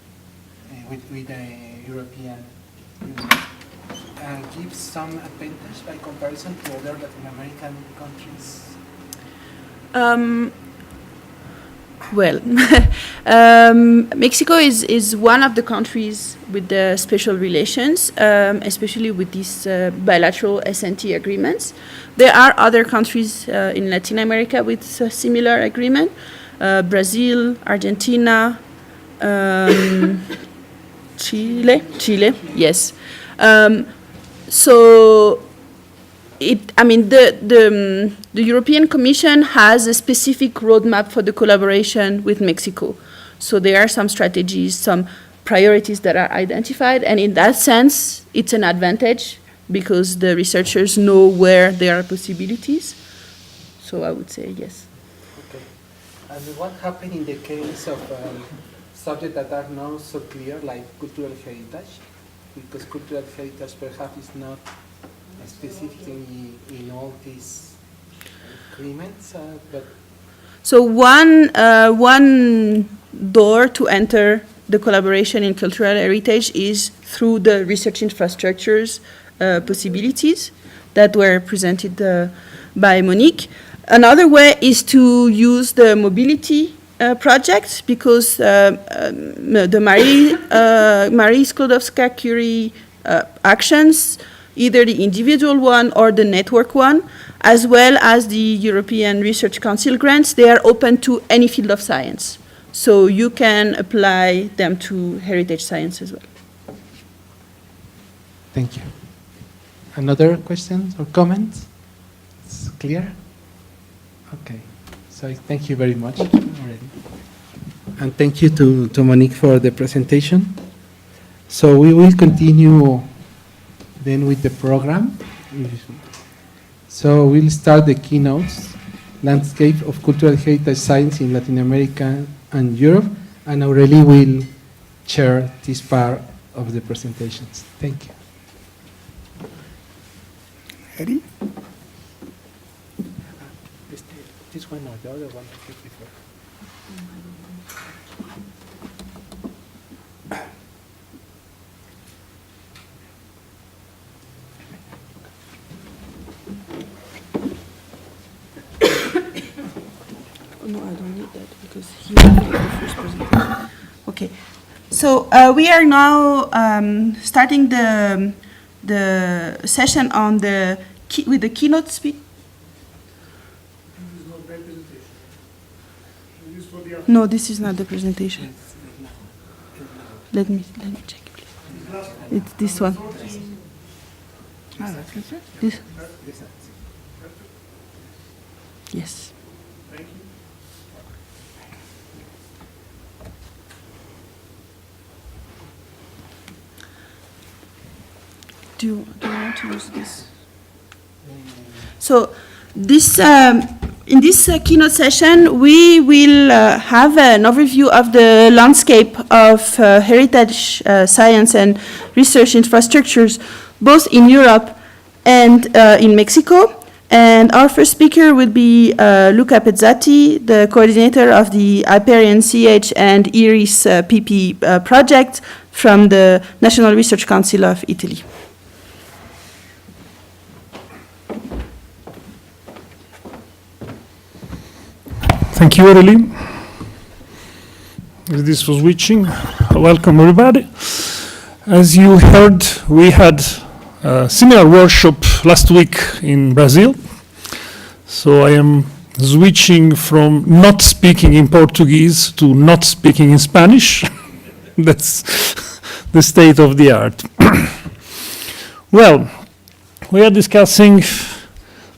with the European Union gives some advantage by comparison to other Latin American countries. Well, Mexico is one of the countries with the special relations, especially with these bilateral S&T agreements. There are other countries in Latin America with a similar agreement, Brazil, Argentina, Chile, yes. So, the European Commission has a specific roadmap for the collaboration with Mexico. So there are some strategies, some priorities that are identified, and in that sense, it's an advantage because the researchers know where there are possibilities. So I would say yes. Okay. And what happened in the case of subjects that are not so clear, like cultural heritage? Because cultural heritage perhaps is not specifically in all these agreements, but so one door to enter the collaboration in cultural heritage is through the research infrastructures possibilities that were presented by Monique. Another way is to use the mobility projects because the Marie Sklodowska-Curie actions, either the individual one or the network one, as well as the European Research Council grants, they are open to any field of science. So you can apply them to heritage science as well. thank you. Another questions or comments? It's clear? Okay. So thank you very much already. And thank you to Monique for the presentation. So we will continue then with the program. So we'll start the keynotes, Landscape of Cultural Heritage Science in Latin America and Europe, and Aureli will chair this part of the presentations. Thank you. Ready? This one or the other one I think before. No, I don't need that because he will take the first presentation. Okay, so we are now starting the session on with the keynote speak. No, this is not the presentation. Let me check, please. It's this one. This. Yes. Do you want to use this? So this in this keynote session, we will have an overview of the landscape of heritage science and research infrastructures, both in Europe and in Mexico. And our first speaker will be Luca Pezzati, the coordinator of the Hyperion CH and IRIS PP project from the National Research Council of Italy. Thank you, Aureli. This was switching. Welcome, everybody. As you heard, we had a similar workshop last week in Brazil. So I am switching from not speaking in Portuguese to not speaking in Spanish. That's the state of the art. Well, we are discussing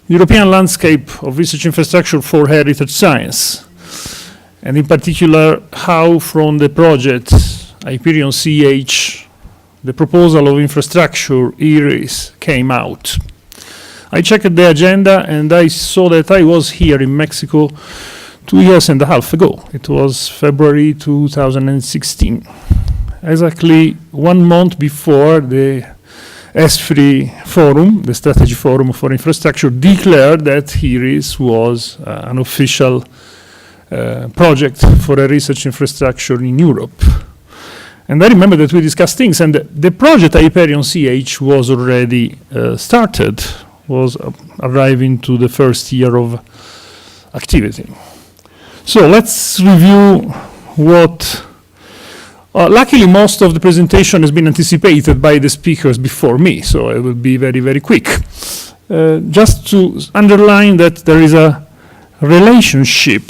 European landscape of research infrastructure for heritage science, and in particular, how from the project Hyperion CH, the proposal of infrastructure IRIS came out. I checked the agenda and I saw that I was here in Mexico 2.5 years ago. It was February 2016. Exactly 1 month before the ESFRI forum, the Strategy Forum for Infrastructure, declared that IRIS was an official project for a research infrastructure in Europe. And I remember that we discussed things, and the project Hyperion CH was already started, was arriving to the first year of activity. So let's review what, luckily most of the presentation has been anticipated by the speakers before me, so I will be very, very quick. Just to underline that there is a relationship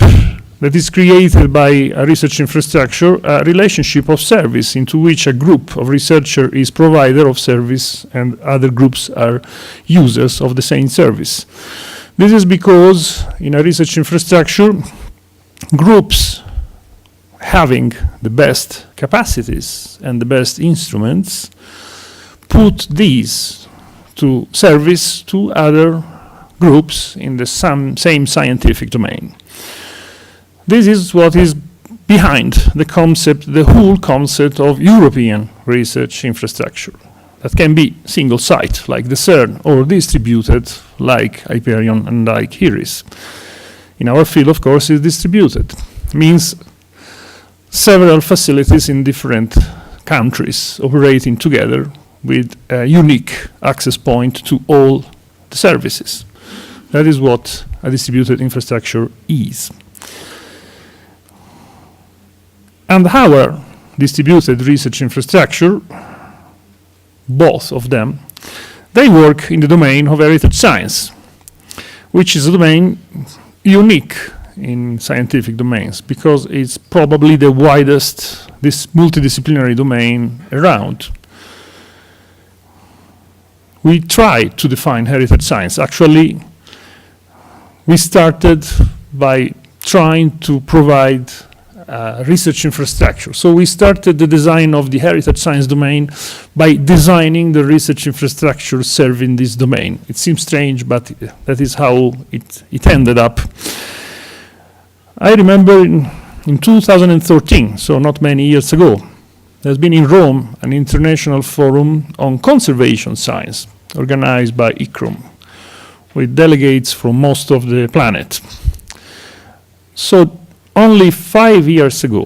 that is created by a research infrastructure, a relationship of service into which a group of researchers is provider of service and other groups are users of the same service. This is because in a research infrastructure, groups having the best capacities and the best instruments put these to service to other groups in the same scientific domain. This is what is behind the concept, the whole concept of European research infrastructure. That can be single site, like the CERN, or distributed, like Hyperion and like IRIS. In our field, of course, is distributed. Means several facilities in different countries operating together with a unique access point to all the services. That is what a distributed infrastructure is. And our distributed research infrastructure, both of them, they work in the domain of heritage science, which is a domain unique in scientific domains because it's probably the widest this multidisciplinary domain around. We tried to define heritage science. Actually, we started by trying to provide research infrastructure. So we started the design of the heritage science domain by designing the research infrastructure serving this domain. It seems strange, but that is how it ended up. I remember in 2013, so not many years ago, there's been in Rome an international forum on conservation science organized by ICROM with delegates from most of the planet. So only 5 years ago,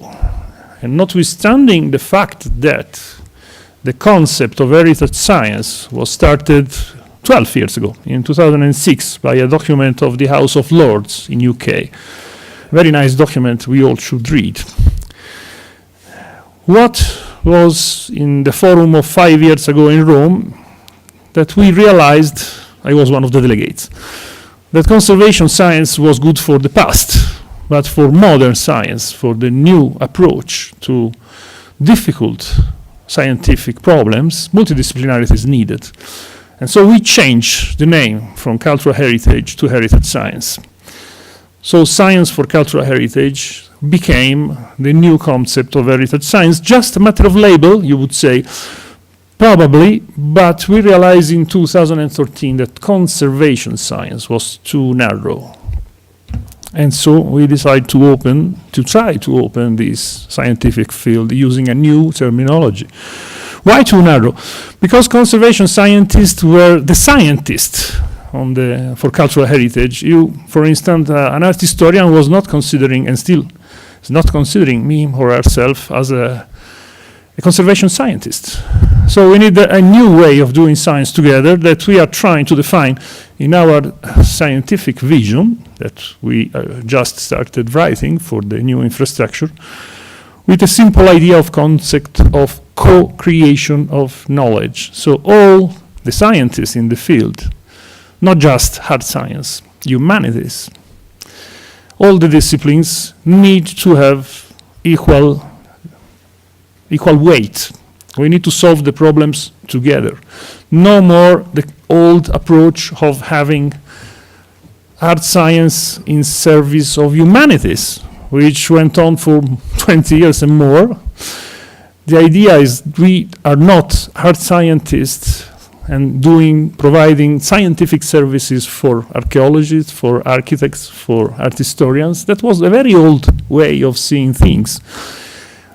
and notwithstanding the fact that the concept of heritage science was started 12 years ago, in 2006, by a document of the House of Lords in UK. Very nice document we all should read. What was in the forum of 5 years ago in Rome that we realized, I was one of the delegates, that conservation science was good for the past, but for modern science, for the new approach to difficult scientific problems, multidisciplinarity is needed. And so we changed the name from cultural heritage to heritage science. So science for cultural heritage became the new concept of heritage science, just a matter of label, you would say, probably, but we realized in 2013 that conservation science was too narrow. And so we decided to try to open this scientific field using a new terminology. Why too narrow? Because conservation scientists were the scientists for cultural heritage. For instance, an art historian was not considering, and still is not considering me or herself as a conservation scientist. So we need a new way of doing science together that we are trying to define in our scientific vision that we just started writing for the new infrastructure, with a simple idea of concept of co-creation of knowledge. So all the scientists in the field, not just hard science, humanities, all the disciplines need to have equal weight. We need to solve the problems together. No more the old approach of having hard science in service of humanities, which went on for 20 years and more, The idea is we are not hard scientists and providing scientific services for archaeologists, for architects, for art historians. That was a very old way of seeing things.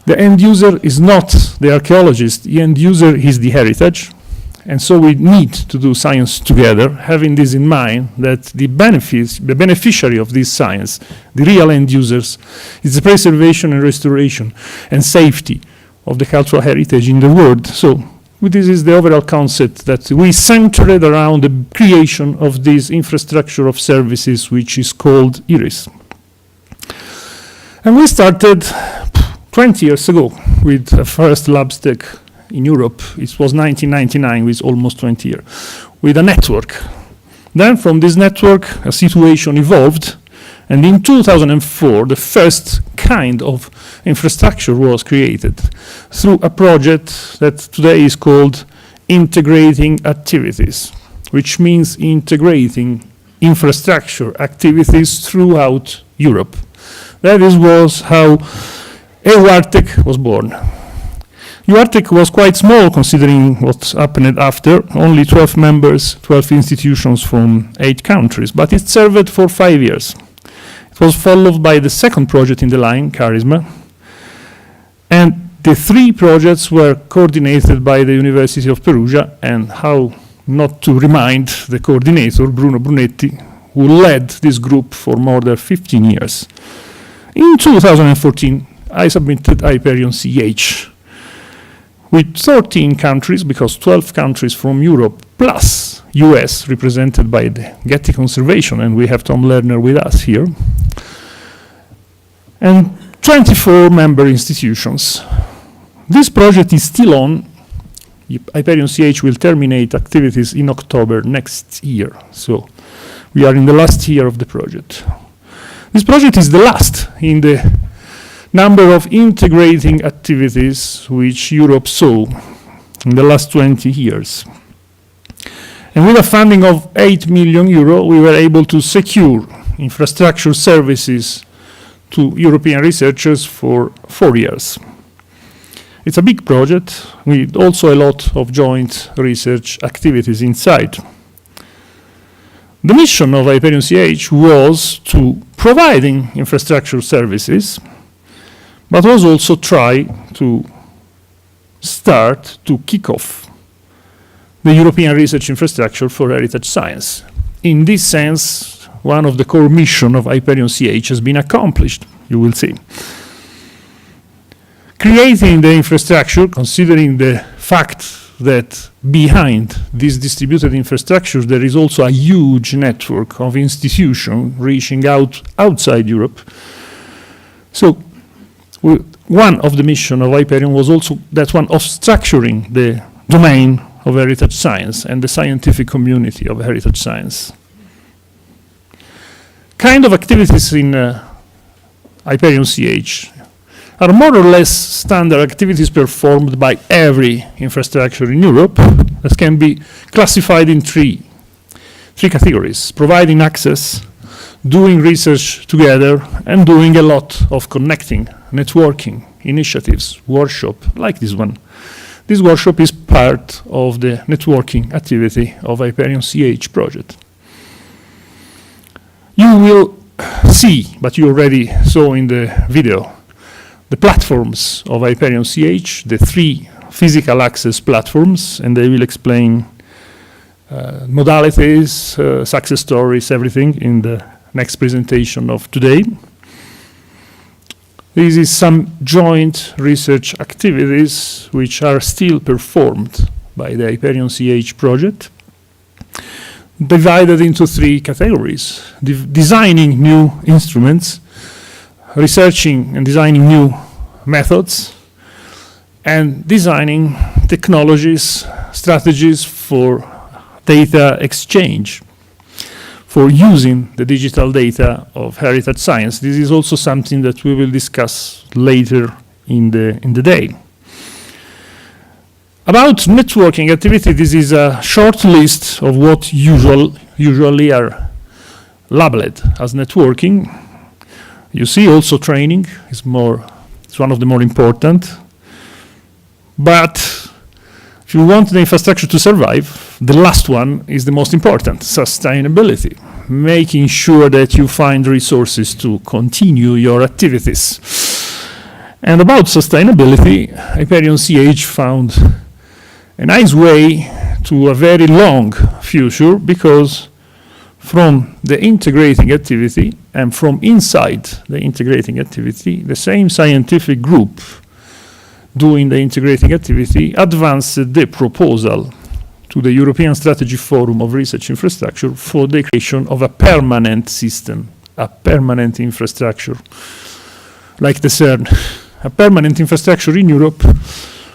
The end user is not the archaeologist, the end user is the heritage. And so we need to do science together, having this in mind that the beneficiary of this science, the real end users, is the preservation and restoration and safety of the cultural heritage in the world. So this is the overall concept that we centered around the creation of this infrastructure of services, which is called IRIS. And we started 20 years ago with the first LabStack in Europe. It was 1999, with almost 20 years, with a network. Then from this network, a situation evolved, and in 2004, the first kind of infrastructure was created through a project that today is called Integrating Activities, which means integrating infrastructure activities throughout Europe. That was how EuroAccess was born. EuroAccess was quite small considering what happened after, only 12 members, 12 institutions from 8 countries, but it served for 5 years. It was followed by the second project in the line, Charisma, and the 3 projects were coordinated by the University of Perugia, and how not to remind the coordinator, Bruno Brunetti, who led this group for more than 15 years. In 2014, I submitted Hyperion CH with 13 countries, because 12 countries from Europe plus US represented by the Getty Conservation, and we have Tom Lerner with us here, and 24 member institutions. This project is still on. Hyperion CH will terminate activities in October next year, so we are in the last year of the project. This project is the last in the number of integrating activities which Europe saw in the last 20 years. And with a funding of 8 million euro, we were able to secure infrastructure services to European researchers for 4 years. It's a big project with also a lot of joint research activities inside. The mission of Hyperion CH was to providing infrastructure services, but was also try to start to kick off the European research infrastructure for heritage science. In this sense, one of the core mission of Hyperion CH has been accomplished, you will see. Creating the infrastructure, considering the fact that behind this distributed infrastructure there is also a huge network of institutions reaching out outside Europe. So one of the mission of Hyperion was also that one of structuring the domain of heritage science and the scientific community of heritage science. Kind of activities in Hyperion CH are more or less standard activities performed by every infrastructure in Europe that can be classified in three categories: providing access, doing research together, and doing a lot of connecting, networking, initiatives, workshop, like this one. This workshop is part of the networking activity of Hyperion CH project. You will see, but you already saw in the video, the platforms of Hyperion CH, the 3 physical access platforms, and they will explain modalities, success stories, everything in the next presentation of today. This is some joint research activities which are still performed by the Hyperion CH project, divided into 3 categories: designing new instruments, researching and designing new methods, and designing technologies, strategies for data exchange, for using the digital data of heritage science. This is also something that we will discuss later in the day. About networking activity, this is a short list of what usually are labeled as networking. You see also training is one of the more important. But if you want the infrastructure to survive, the last one is the most important, sustainability, making sure that you find resources to continue your activities. And about sustainability, Hyperion CH found a nice way to a very long future, because from the integrating activity and from inside the integrating activity, the same scientific group doing the integrating activity advanced the proposal to the European Strategy Forum of Research Infrastructure for the creation of a permanent system, a permanent infrastructure, like the CERN, a permanent infrastructure in Europe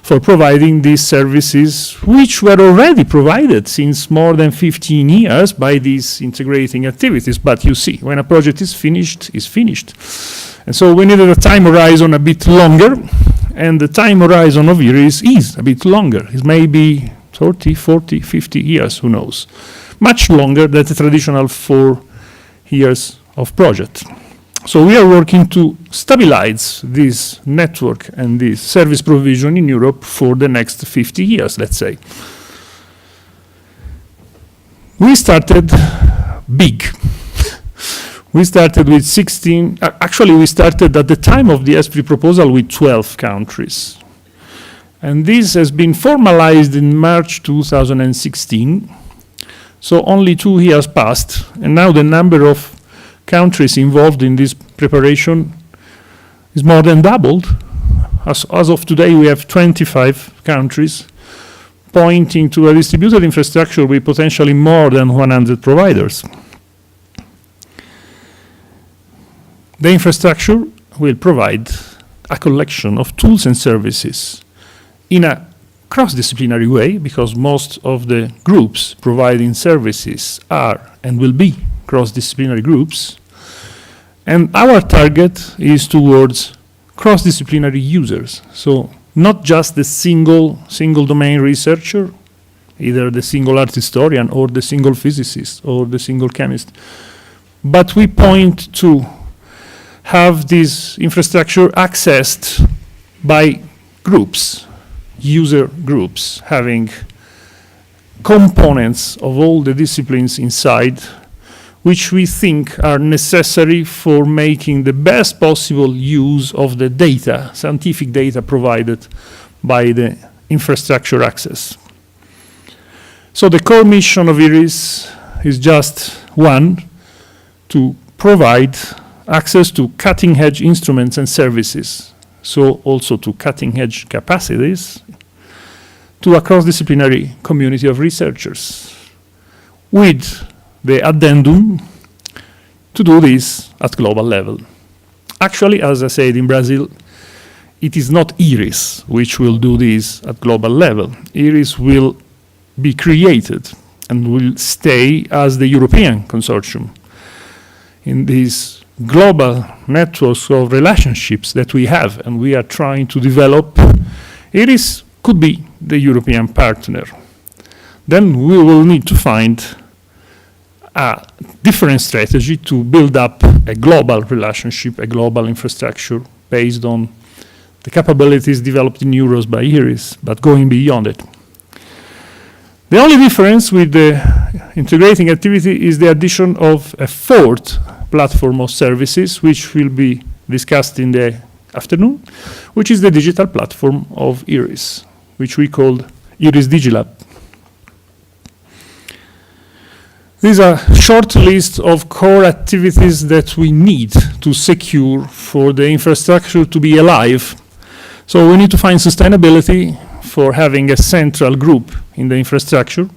for providing these services, which were already provided since more than 15 years by these integrating activities. But you see, when a project is finished, it's finished. And so we needed a time horizon a bit longer, and the time horizon of IRIS is a bit longer. It may be 30, 40, 50 years, who knows. Much longer than the traditional 4 years of project. So we are working to stabilize this network and this service provision in Europe for the next 50 years, let's say. We started big. We started with 16, actually we started at the time of the ESPRI proposal with 12 countries. And this has been formalized in March 2016. So only 2 years passed, and now the number of countries involved in this preparation is more than doubled. As of today, we have 25 countries, pointing to a distributed infrastructure with potentially more than 100 providers. The infrastructure will provide a collection of tools and services in a cross-disciplinary way, because most of the groups providing services are and will be cross-disciplinary groups. And our target is towards cross-disciplinary users. So not just the single domain researcher, either the single art historian or the single physicist or the single chemist, but we point to have this infrastructure accessed by groups, user groups, having components of all the disciplines inside, which we think are necessary for making the best possible use of the data, scientific data provided by the infrastructure access. So the core mission of IRIS is just one, to provide access to cutting-edge instruments and services, so also to cutting-edge capacities, to a cross-disciplinary community of researchers, with the addendum to do this at global level. Actually, as I said, in Brazil, it is not IRIS which will do this at global level. IRIS will be created and will stay as the European consortium in these global networks of relationships that we have and we are trying to develop. IRIS could be the European partner. Then we will need to find a different strategy to build up a global relationship, a global infrastructure based on the capabilities developed in Euros by IRIS, but going beyond it. The only difference with the integrating activity is the addition of a 4th platform of services, which will be discussed in the afternoon, which is the digital platform of IRIS, which we called IRIS DigiLab. These are a short list of core activities that we need to secure for the infrastructure to be alive. So we need to find sustainability for having a central group in the infrastructure,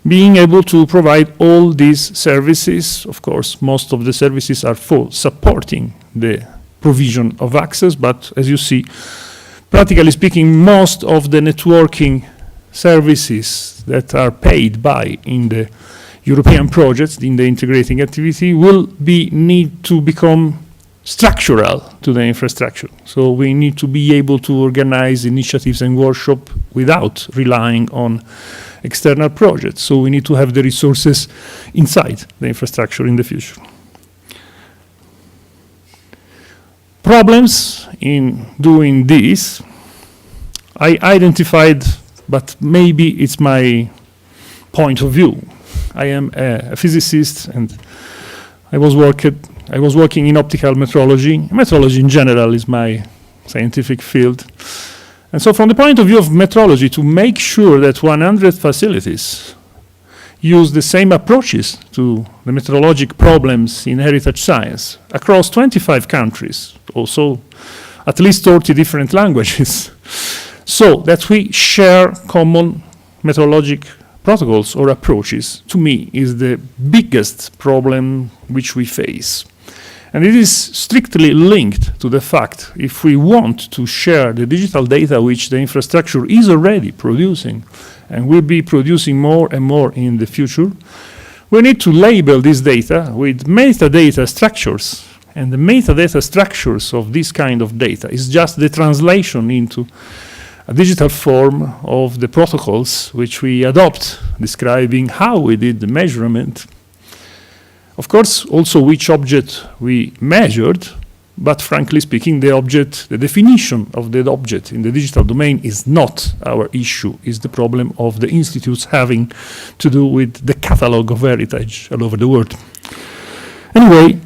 being able to provide all these services. Of course, most of the services are for supporting the provision of access, but as you see, practically speaking, most of the networking services that are paid by in the European projects in the integrating activity will need to become structural to the infrastructure. So we need to be able to organize initiatives and workshops without relying on external projects. So we need to have the resources inside the infrastructure in the future. Problems in doing this I identified, but maybe it's my point of view. I am a physicist, and I was working in optical metrology. Metrology in general is my scientific field. And so from the point of view of metrology, to make sure that 100 facilities use the same approaches to the metrologic problems in heritage science across 25 countries, also at least 30 different languages, so that we share common metrologic protocols or approaches, to me, is the biggest problem which we face. And it is strictly linked to the fact, if we want to share the digital data which the infrastructure is already producing and will be producing more and more in the future, we need to label this data with metadata structures. And the metadata structures of this kind of data is just the translation into a digital form of the protocols which we adopt, describing how we did the measurement. Of course, also which object we measured, but frankly speaking, the definition of the object in the digital domain is not our issue, is the problem of the institutes having to do with the catalog of heritage all over the world. Anyway,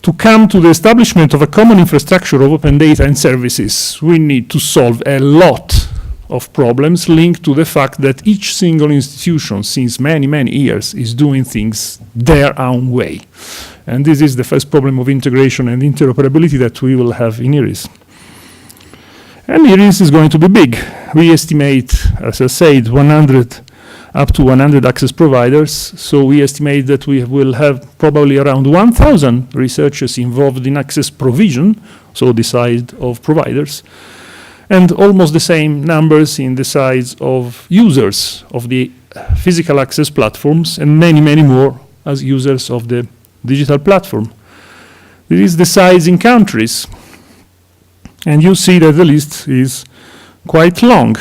to come to the establishment of a common infrastructure of open data and services, we need to solve a lot of problems linked to the fact that each single institution since many, many years is doing things their own way. And this is the first problem of integration and interoperability that we will have in IRIS. And IRIS is going to be big. We estimate, as I said, up to 100 access providers. So we estimate that we will have probably around 1,000 researchers involved in access provision, so the size of providers, and almost the same numbers in the size of users of the physical access platforms, and many, many more as users of the digital platform. This is the size in countries. And you see that the list is quite long.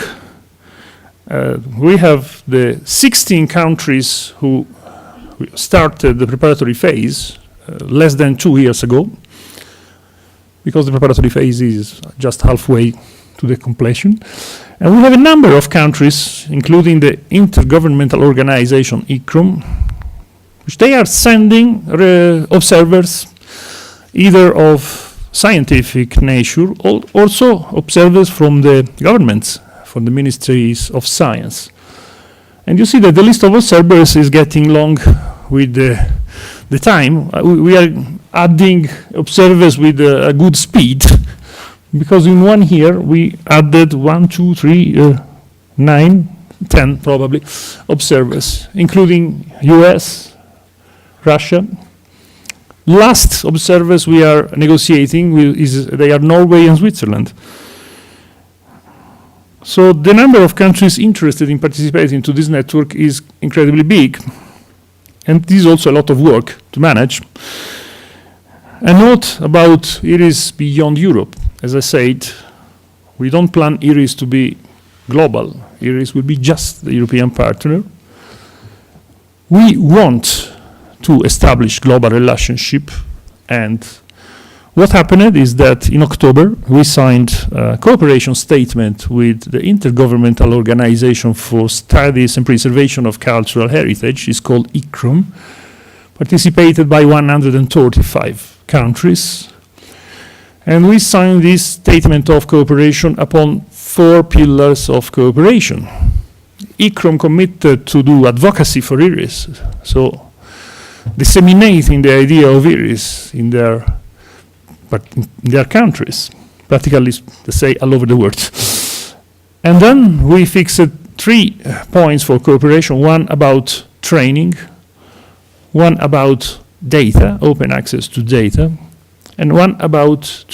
We have the 16 countries who started the preparatory phase less than 2 years ago, because the preparatory phase is just halfway to the completion. And we have a number of countries, including the intergovernmental organization ICROM, which they are sending observers either of scientific nature, or also observers from the governments, from the ministries of science. And you see that the list of observers is getting long with the time. We are adding observers with a good speed, because in 1 year we added 1, 2, 3, 9, 10 probably observers, including US, Russia. Last observers we are negotiating they are Norway and Switzerland. So the number of countries interested in participating to this network is incredibly big, and this is also a lot of work to manage. A note about IRIS beyond Europe. As I said, we don't plan IRIS to be global. IRIS will be just the European partner. We want to establish global relationship, and what happened is that in October we signed a cooperation statement with the Intergovernmental Organization for Studies and Preservation of Cultural Heritage. It's called ICROM, participated by 135 countries. And we signed this statement of cooperation upon 4 pillars of cooperation. ICROM committed to do advocacy for IRIS, so disseminating the idea of IRIS in their countries, practically, let's say, all over the world. And then we fixed 3 points for cooperation: 1 about training, 1 about data, open access to data, and 1 about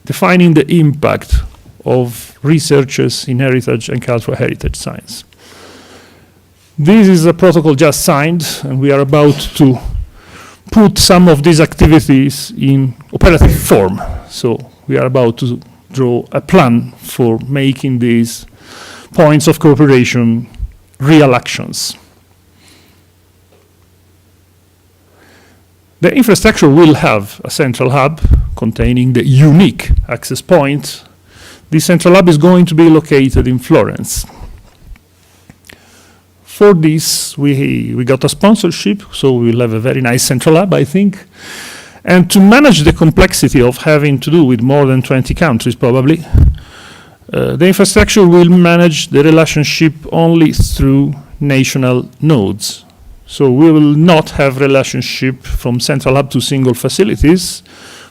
defining the impact of researchers in heritage and cultural heritage science. This is a protocol just signed, and we are about to put some of these activities in operative form. So we are about to draw a plan for making these points of cooperation real actions. The infrastructure will have a central hub containing the unique access point This central hub is going to be located in Florence. For this, we got a sponsorship, so we'll have a very nice central hub, I think. And to manage the complexity of having to do with more than 20 countries, probably, the infrastructure will manage the relationship only through national nodes. So we will not have relationship from central hub to single facilities,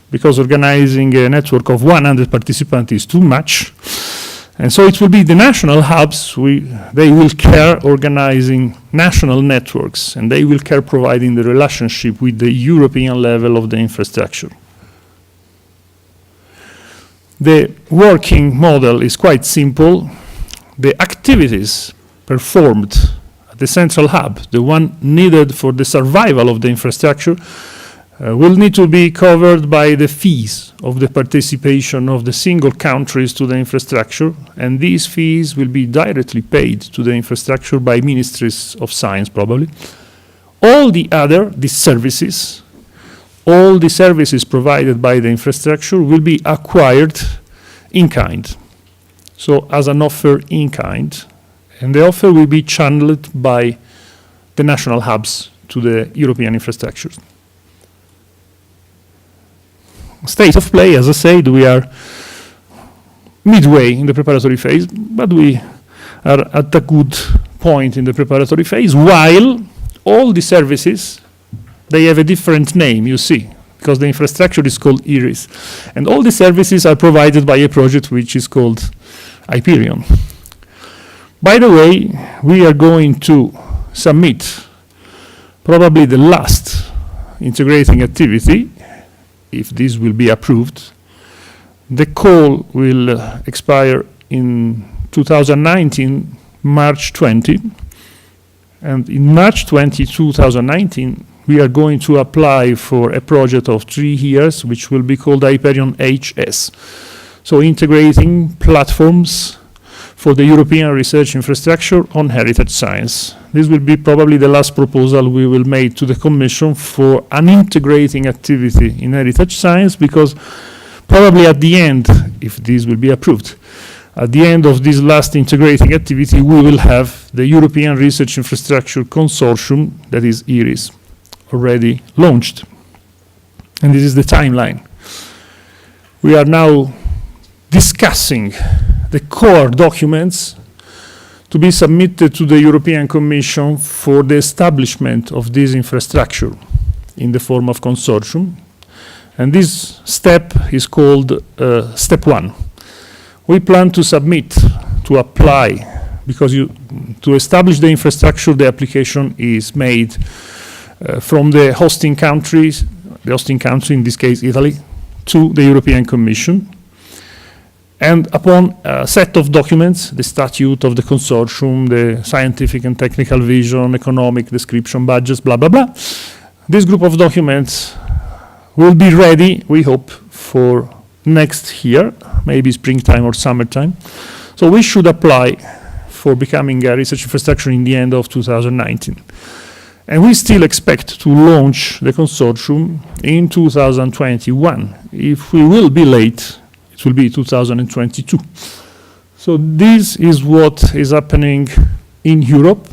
because organizing a network of 100 participants is too much. And so it will be the national hubs, they will care organizing national networks, and they will care providing the relationship with the European level of the infrastructure. The working model is quite simple. The activities performed at the central hub, the one needed for the survival of the infrastructure, will need to be covered by the fees of the participation of the single countries to the infrastructure, and these fees will be directly paid to the infrastructure by ministries of science, probably. All the services provided by the infrastructure will be acquired in kind, so as an offer in kind, and the offer will be channeled by the national hubs to the European infrastructures. State of play, as I said, we are midway in the preparatory phase, but we are at a good point in the preparatory phase, while all the services, they have a different name, you see, because the infrastructure is called IRIS. And all the services are provided by a project which is called Hyperion. By the way, we are going to submit probably the last integrating activity, if this will be approved. The call will expire in 2019, March 20. And in March 20, 2019, we are going to apply for a project of 3 years, which will be called Hyperion HS. So integrating platforms for the European research infrastructure on heritage science. This will be probably the last proposal we will make to the Commission for an integrating activity in heritage science, because probably at the end, if this will be approved, at the end of this last integrating activity, we will have the European Research Infrastructure Consortium, that is IRIS, already launched. And this is the timeline. We are now discussing the core documents to be submitted to the European Commission for the establishment of this infrastructure in the form of consortium. And this step is called step 1. We plan to submit, to apply, because to establish the infrastructure, the application is made from the hosting countries, the hosting country, in this case Italy, to the European Commission. And upon a set of documents, the statute of the consortium, the scientific and technical vision, economic description, budgets, blah, blah, blah, this group of documents will be ready, we hope, for next year, maybe springtime or summertime. So we should apply for becoming a research infrastructure in the end of 2019. And we still expect to launch the consortium in 2021. If we will be late, it will be 2022. So this is what is happening in Europe.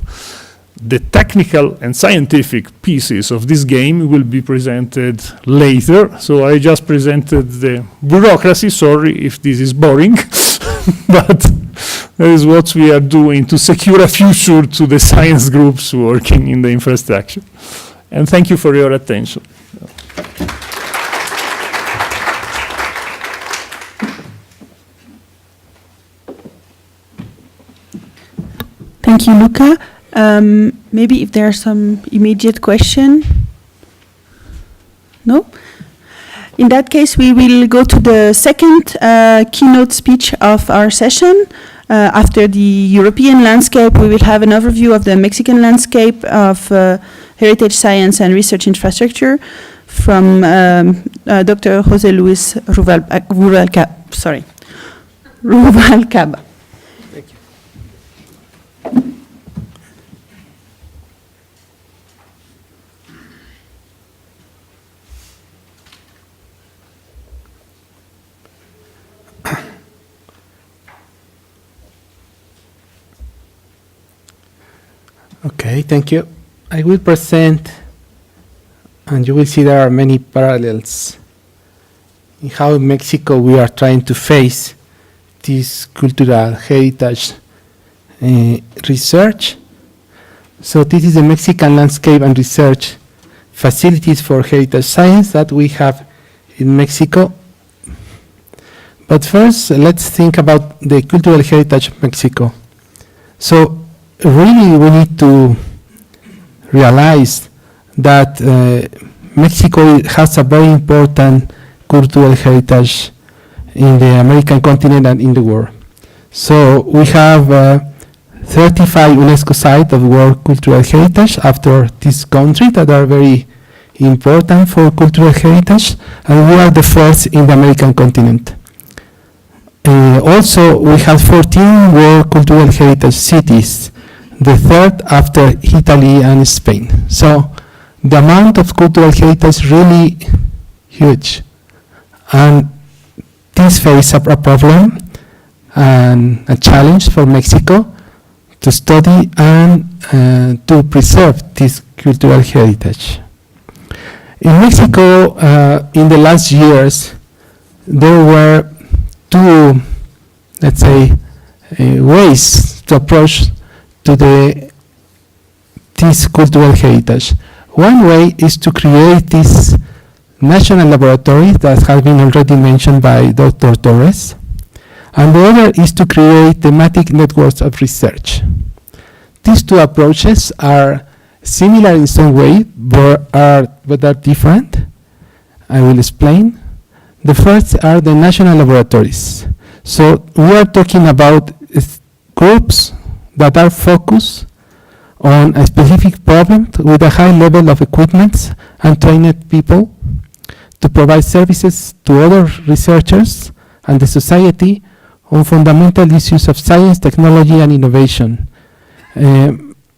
The technical and scientific pieces of this game will be presented later. So I just presented the bureaucracy. Sorry if this is boring, but that is what we are doing to secure a future to the science groups working in the infrastructure. And thank you for your attention. Thank you, Luca. Maybe if there's some immediate question? No? In that case, we will go to the second keynote speech of our session. After the European landscape, we will have an overview of the Mexican landscape of heritage science and research infrastructure from Dr. José Luis Rubalcaba. Thank you. Okay, thank you. I will present, and you will see there are many parallels in how in Mexico we are trying to face this cultural heritage research. So this is the Mexican landscape and research facilities for heritage science that we have in Mexico. But first, let's think about the cultural heritage of Mexico. So really we need to realize that Mexico has a very important cultural heritage in the American continent and in the world. So we have 35 UNESCO sites of World Cultural Heritage after this country that are very important for cultural heritage, and we are the first in the American continent. Also, we have 14 World Cultural Heritage cities, the third after Italy and Spain. So the amount of cultural heritage is really huge. And this faces a problem and a challenge for Mexico to study and to preserve this cultural heritage. In Mexico, in the last years, there were two, let's say, ways to approach to this cultural heritage. One way is to create this national laboratory that has been already mentioned by Dr. Torres, and the other is to create thematic networks of research. These two approaches are similar in some way, but are different. I will explain. The first are the national laboratories. So we are talking about groups that are focused on a specific problem with a high level of equipment and trained people to provide services to other researchers and the society on fundamental issues of science, technology, and innovation.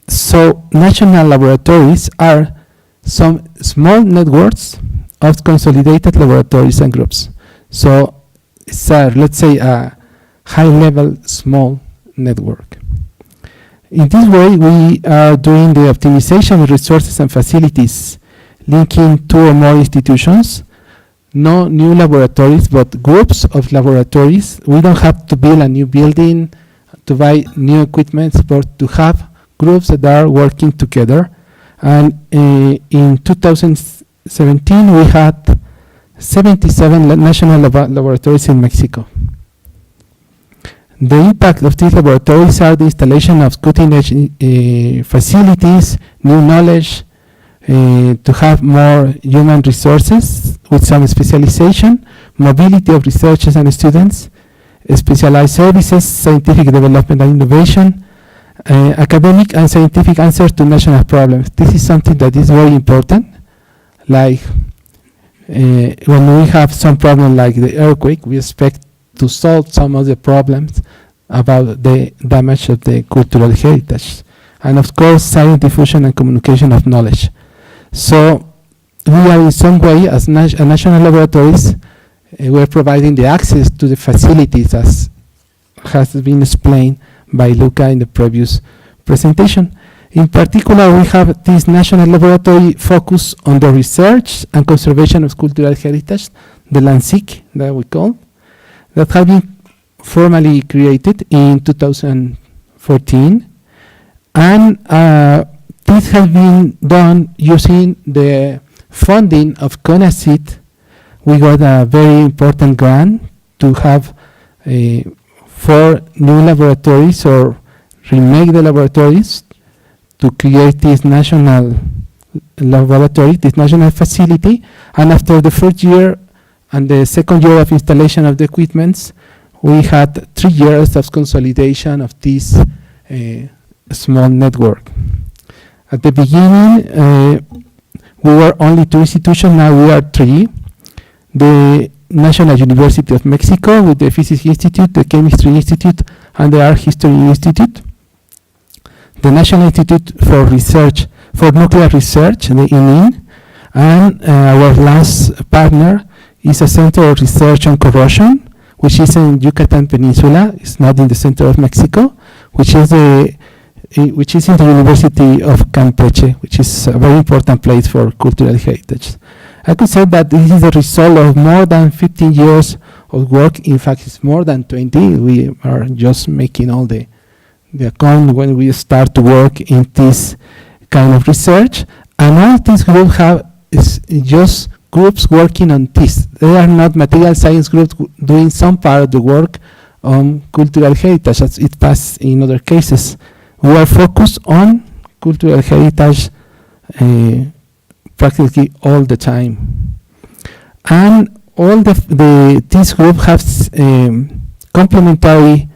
So national laboratories are some small networks of consolidated laboratories and groups. So it's let's say a high-level small network. In this way, we are doing the optimization of resources and facilities, linking two or more institutions. No new laboratories, but groups of laboratories. We don't have to build a new building, to buy new equipment, but to have groups that are working together. And in 2017, we had 77 national laboratories in Mexico. The impact of these laboratories are the installation of cutting-edge facilities, new knowledge, to have more human resources with some specialization, mobility of researchers and students, specialized services, scientific development and innovation, academic and scientific answers to national problems. This is something that is very important. Like when we have some problem like the earthquake, we expect to solve some of the problems about the damage of the cultural heritage. And of course, science diffusion and communication of knowledge. So we are in some way, as national laboratories, we are providing the access to the facilities as has been explained by Luca in the previous presentation. In particular, we have this national laboratory focused on the research and conservation of cultural heritage, the LANSIC that we call, that have been formally created in 2014. And this has been done using the funding of CONACYT. We got a very important grant to have 4 new laboratories or remake the laboratories to create this national laboratory, this national facility. And after the first year and the second year of installation of the equipments, we had 3 years of consolidation of this small network. At the beginning, we were only 2 institutions, now we are 3. The National University of Mexico with the Physics Institute, the Chemistry Institute, and the Art History Institute. The National Institute for Research, for Nuclear Research, the ININ, and our last partner is a Center of Research on Corrosion, which is in Yucatan Peninsula. It's not in the center of Mexico, which is the which is in the University of Campeche, which is a very important place for cultural heritage. I could say that this is the result of more than 15 years of work. In fact, it's more than 20. We are just making all the account when we start to work in this kind of research. And all these groups is just groups working on this. They are not material science groups doing some part of the work on cultural heritage, as it passed in other cases. We are focused on cultural heritage practically all the time. And all this group has complementary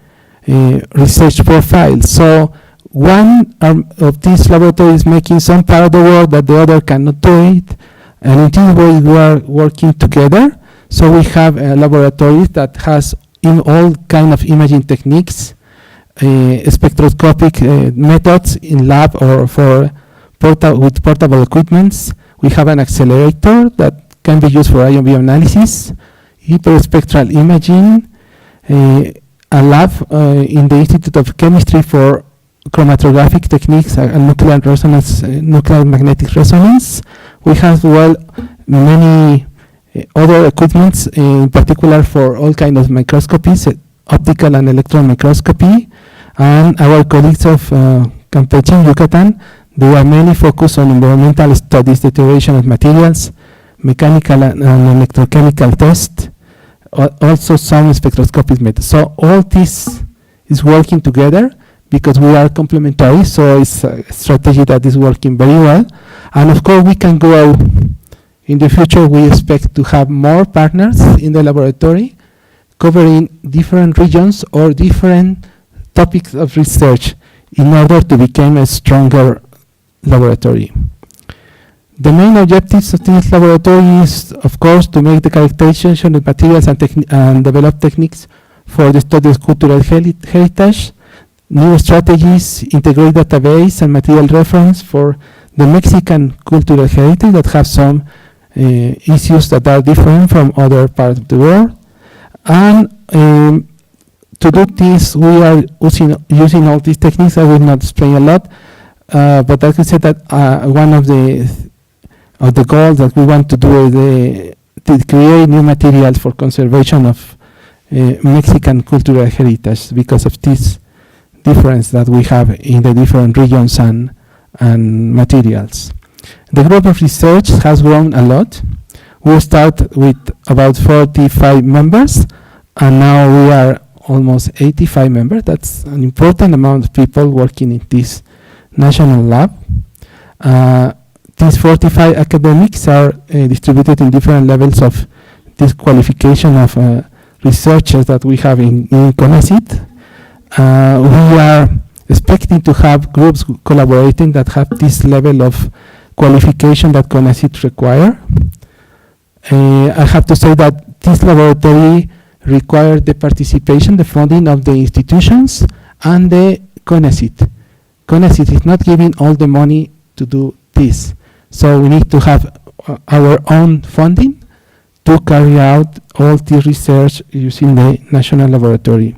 research profiles. So one of these laboratories is making some part of the work that the other cannot do it. And in this way, we are working together. So we have a laboratory that has in all kind of imaging techniques, spectroscopic methods in lab or for with portable equipments. We have an accelerator that can be used for ion beam analysis, hyperspectral imaging, a lab in the Institute of Chemistry for chromatographic techniques and nuclear resonance, nuclear magnetic resonance. We have many other equipments, in particular for all kinds of microscopies, optical and electron microscopy. And our colleagues of Campeche, Yucatan, they are mainly focused on environmental studies, deterioration of materials, mechanical and electrochemical tests, also some spectroscopic methods. So all this is working together because we are complementary, so it's a strategy that is working very well. And of course, we can grow. In the future, we expect to have more partners in the laboratory covering different regions or different topics of research in order to become a stronger laboratory. The main objectives of this laboratory is, of course, to make the characterization of materials and develop techniques for the study of cultural heritage, new strategies, integrate database and material reference for the Mexican cultural heritage that have some issues that are different from other parts of the world. And to do this, we are using all these techniques. I will not explain a lot, but I can say that one of the goals that we want to do is to create new materials for conservation of Mexican cultural heritage because of this difference that we have in the different regions and materials. The group of research has grown a lot. We start with about 45 members, and now we are almost 85 members. That's an important amount of people working in this national lab. These 45 academics are distributed in different levels of this qualification of researchers that we have in CONACYT. We are expecting to have groups collaborating that have this level of qualification that CONACYT require. I have to say that this laboratory requires the participation, the funding of the institutions and the CONACYT. CONACYT is not giving all the money to do this. So we need to have our own funding to carry out all this research using the national laboratory.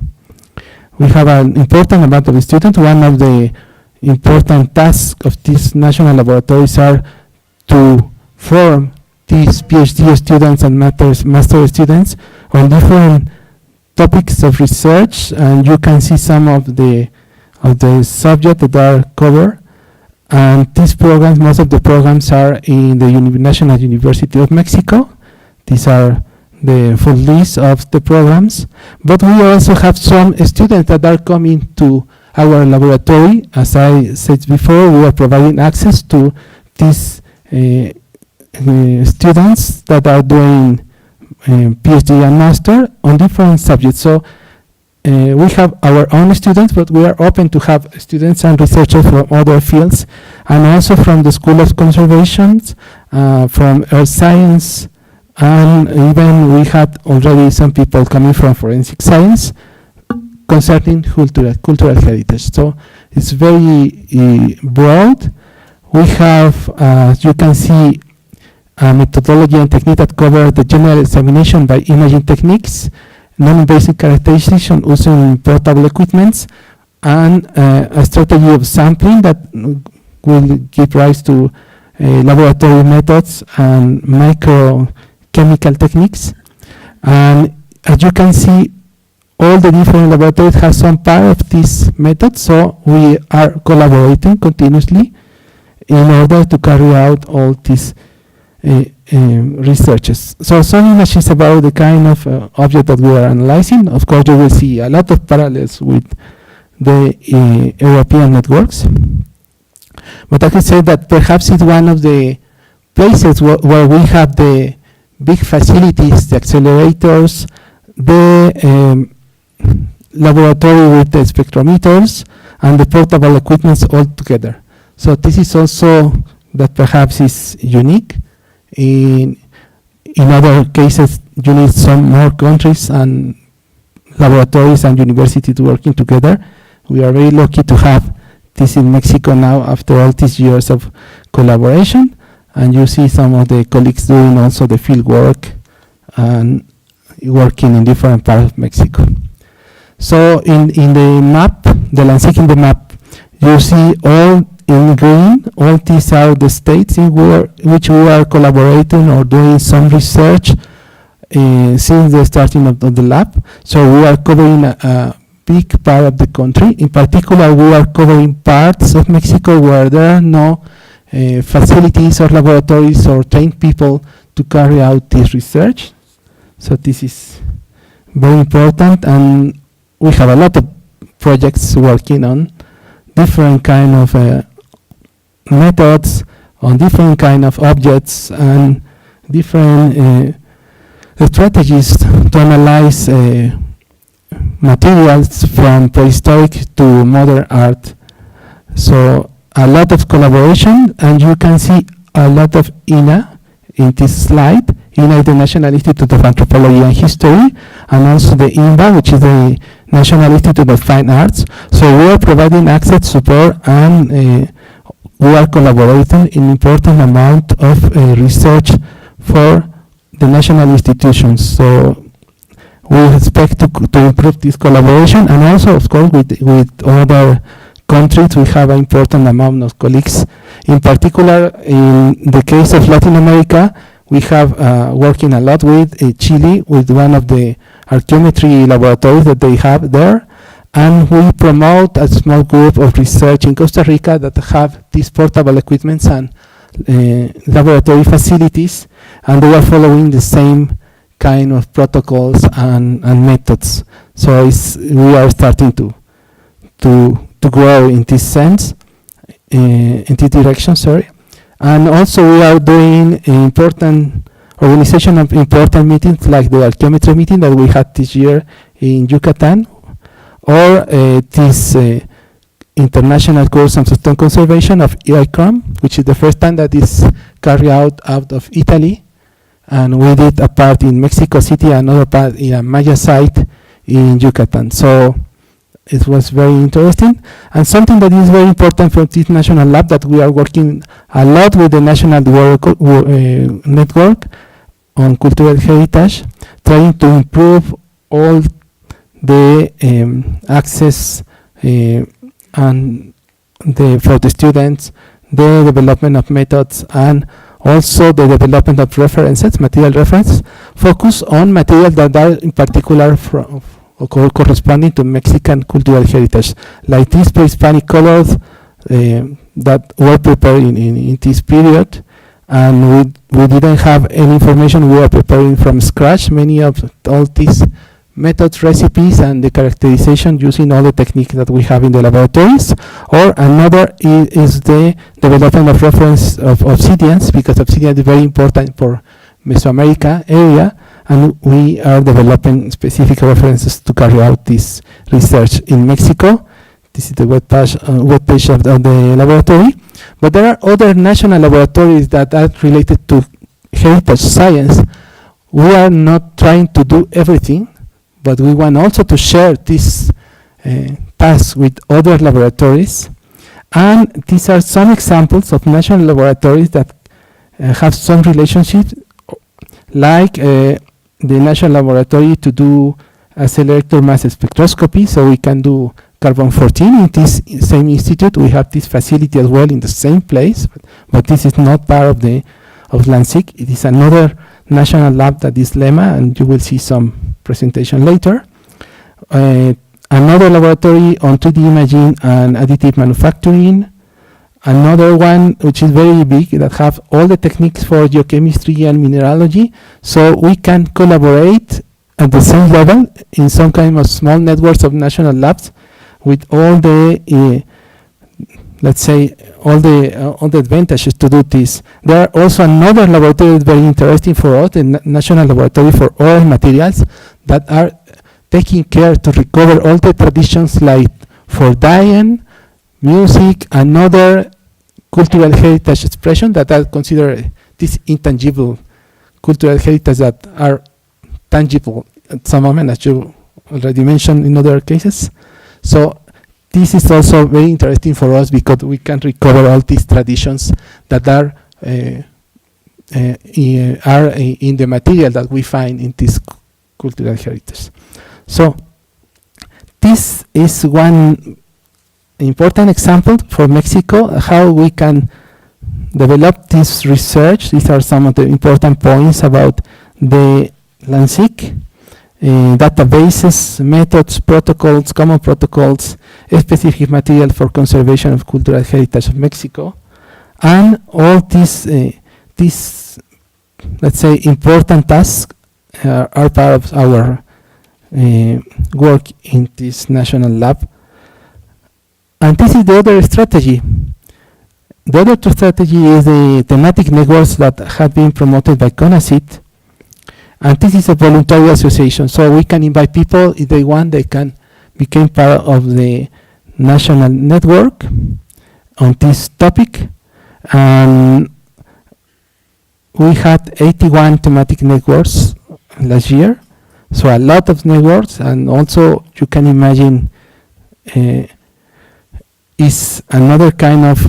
We have an important amount of students. One of the important tasks of these national laboratories are to form these PhD students and master students on different topics of research, and you can see some of the subjects that are covered. And these programs, most of the programs are in the National University of Mexico. These are the full list of the programs. But we also have some students that are coming to our laboratory. As I said before, we are providing access to these students that are doing PhD and master on different subjects. So we have our own students, but we are open to have students and researchers from other fields, and also from the School of Conservation, from Earth Science, and even we had already some people coming from Forensic Science concerning cultural heritage. So it's very broad. We have, as you can see, a methodology and technique that cover the general examination by imaging techniques, non-invasive characterization using portable equipments, and a strategy of sampling that will give rise to laboratory methods and microchemical techniques. And as you can see, all the different laboratories have some part of this method, so we are collaborating continuously in order to carry out all these researches. So some images about the kind of object that we are analyzing. Of course, you will see a lot of parallels with the European networks. But I can say that perhaps it's one of the places where we have the big facilities, the accelerators, the laboratory with the spectrometers, and the portable equipment all together. So this is also that perhaps is unique. In other cases, you need some more countries and laboratories and universities working together. We are very lucky to have this in Mexico now after all these years of collaboration. And you see some of the colleagues doing also the field work and working in different parts of Mexico. So in the map, the LANSIC in the map, you see all in green, all these are the states in which we are collaborating or doing some research since the starting of the lab. So we are covering a big part of the country. In particular, we are covering parts of Mexico where there are no facilities or laboratories or trained people to carry out this research. So this is very important, and we have a lot of projects working on different kind of methods, on different kind of objects, and different strategies to analyze materials from prehistoric to modern art. So a lot of collaboration, and you can see a lot of INA in this slide. INA is the National Institute of Anthropology and History, and also the INBA, which is the National Institute of Fine Arts. So we are providing access, support, and we are collaborating in important amount of research for the national institutions. So we expect to improve this collaboration, and also, of course, with other countries, we have an important amount of colleagues. In particular, in the case of Latin America, we have working a lot with Chile, with one of the archaeometry laboratories that they have there. And we promote a small group of research in Costa Rica that have these portable equipments and laboratory facilities, and they are following the same kind of protocols and methods. So we are starting to grow in this sense, in this direction, sorry. And also we are doing important organization of important meetings like the archaeometry meeting that we had this year in Yucatan, or this international course on stone conservation of EICROM, which is the first time that is carried out of Italy. And we did a part in Mexico City, another part in a Maya site in Yucatan. So it was very interesting. And something that is very important for this national lab, that we are working a lot with the National Network on Cultural Heritage, trying to improve all the access and for the students, the development of methods, and also the development of references, material reference, focus on materials that are in particular corresponding to Mexican cultural heritage, like these pre-Hispanic colors that were prepared in this period. And we didn't have any information. We were preparing from scratch many of all these methods, recipes, and the characterization using all the techniques that we have in the laboratories. Or another is the development of reference of obsidians, because obsidian is very important for Mesoamerica area, and we are developing specific references to carry out this research in Mexico. This is the web page of the laboratory. But there are other national laboratories that are related to heritage science. We are not trying to do everything, but we want also to share this task with other laboratories. And these are some examples of national laboratories that have some relationships, like the National Laboratory to do accelerator mass spectroscopy, so we can do carbon-14 in this same institute. We have this facility as well in the same place, but this is not part of the LANSIC. It is another national lab that is LEMA, and you will see some presentation later. Another laboratory on 3D imaging and additive manufacturing. Another one which is very big that have all the techniques for geochemistry and mineralogy, so we can collaborate at the same level in some kind of small networks of national labs with all the let's say all the advantages to do this. There are also another laboratory that's very interesting for us, the National Laboratory for Oral Materials, that are taking care to recover all the traditions like for dyeing, music, and other cultural heritage expression that are considered this intangible cultural heritage that are tangible at some moment, as you already mentioned in other cases. So this is also very interesting for us because we can recover all these traditions that are in the material that we find in this cultural heritage. So this is one important example for Mexico, how we can develop this research. These are some of the important points about the LANSIC. Databases, methods, protocols, common protocols, specific material for conservation of cultural heritage of Mexico, and all these, let's say, important tasks are part of our work in this national lab. And this is the other strategy. The other strategy is the thematic networks that have been promoted by CONACYT. And this is a voluntary association, so we can invite people. If they want, they can become part of the national network on this topic. And we had 81 thematic networks last year, so a lot of networks. And also you can imagine is another kind of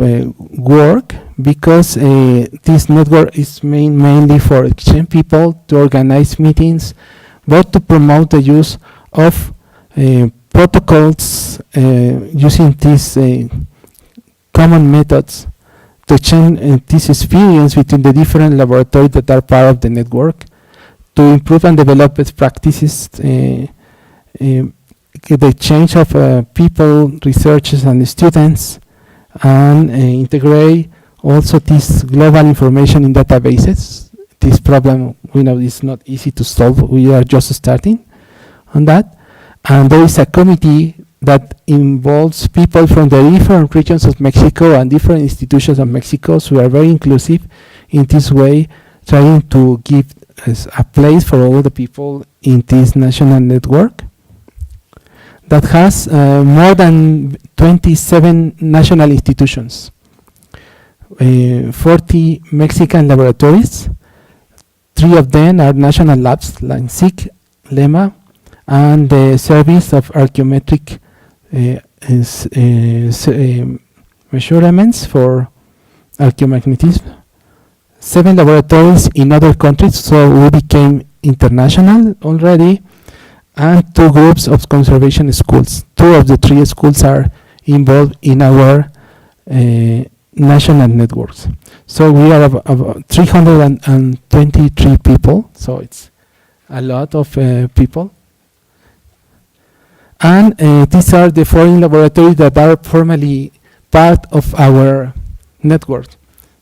work, because this network is mainly for exchange people, to organize meetings, but to promote the use of protocols using these common methods to change this experience between the different laboratories that are part of the network, to improve and develop best practices, the change of people, researchers, and students, and integrate also this global information in databases. This problem, we know, is not easy to solve. We are just starting on that. And there is a committee that involves people from the different regions of Mexico and different institutions of Mexico, so we are very inclusive in this way, trying to give a place for all the people in this national network that has more than 27 national institutions, 40 Mexican laboratories. 3 of them are national labs, LANSIC, LEMA, and the Service of Archaeometric Measurements for Archaeomagnetism. 7 laboratories in other countries, so we became international already, and 2 groups of conservation schools. 2 of the 3 schools are involved in our national networks. So we are about 323 people, so it's a lot of people. And these are the foreign laboratories that are formally part of our network.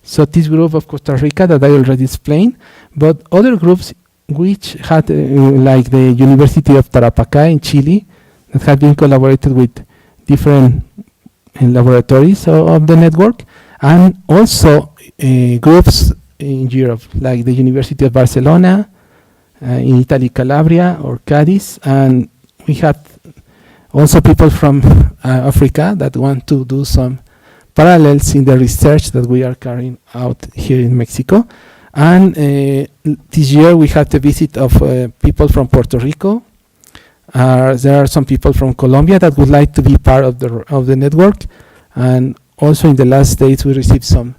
So this group of Costa Rica that I already explained, but other groups which had, like the University of Tarapacá in Chile, that have been collaborated with different laboratories of the network, and also groups in Europe, like the University of Barcelona, in Italy, Calabria, or Cadiz, and we have also people from Africa that want to do some parallels in the research that we are carrying out here in Mexico. And this year we had the visit of people from Puerto Rico. There are some people from Colombia that would like to be part of the network. And also in the last days we received some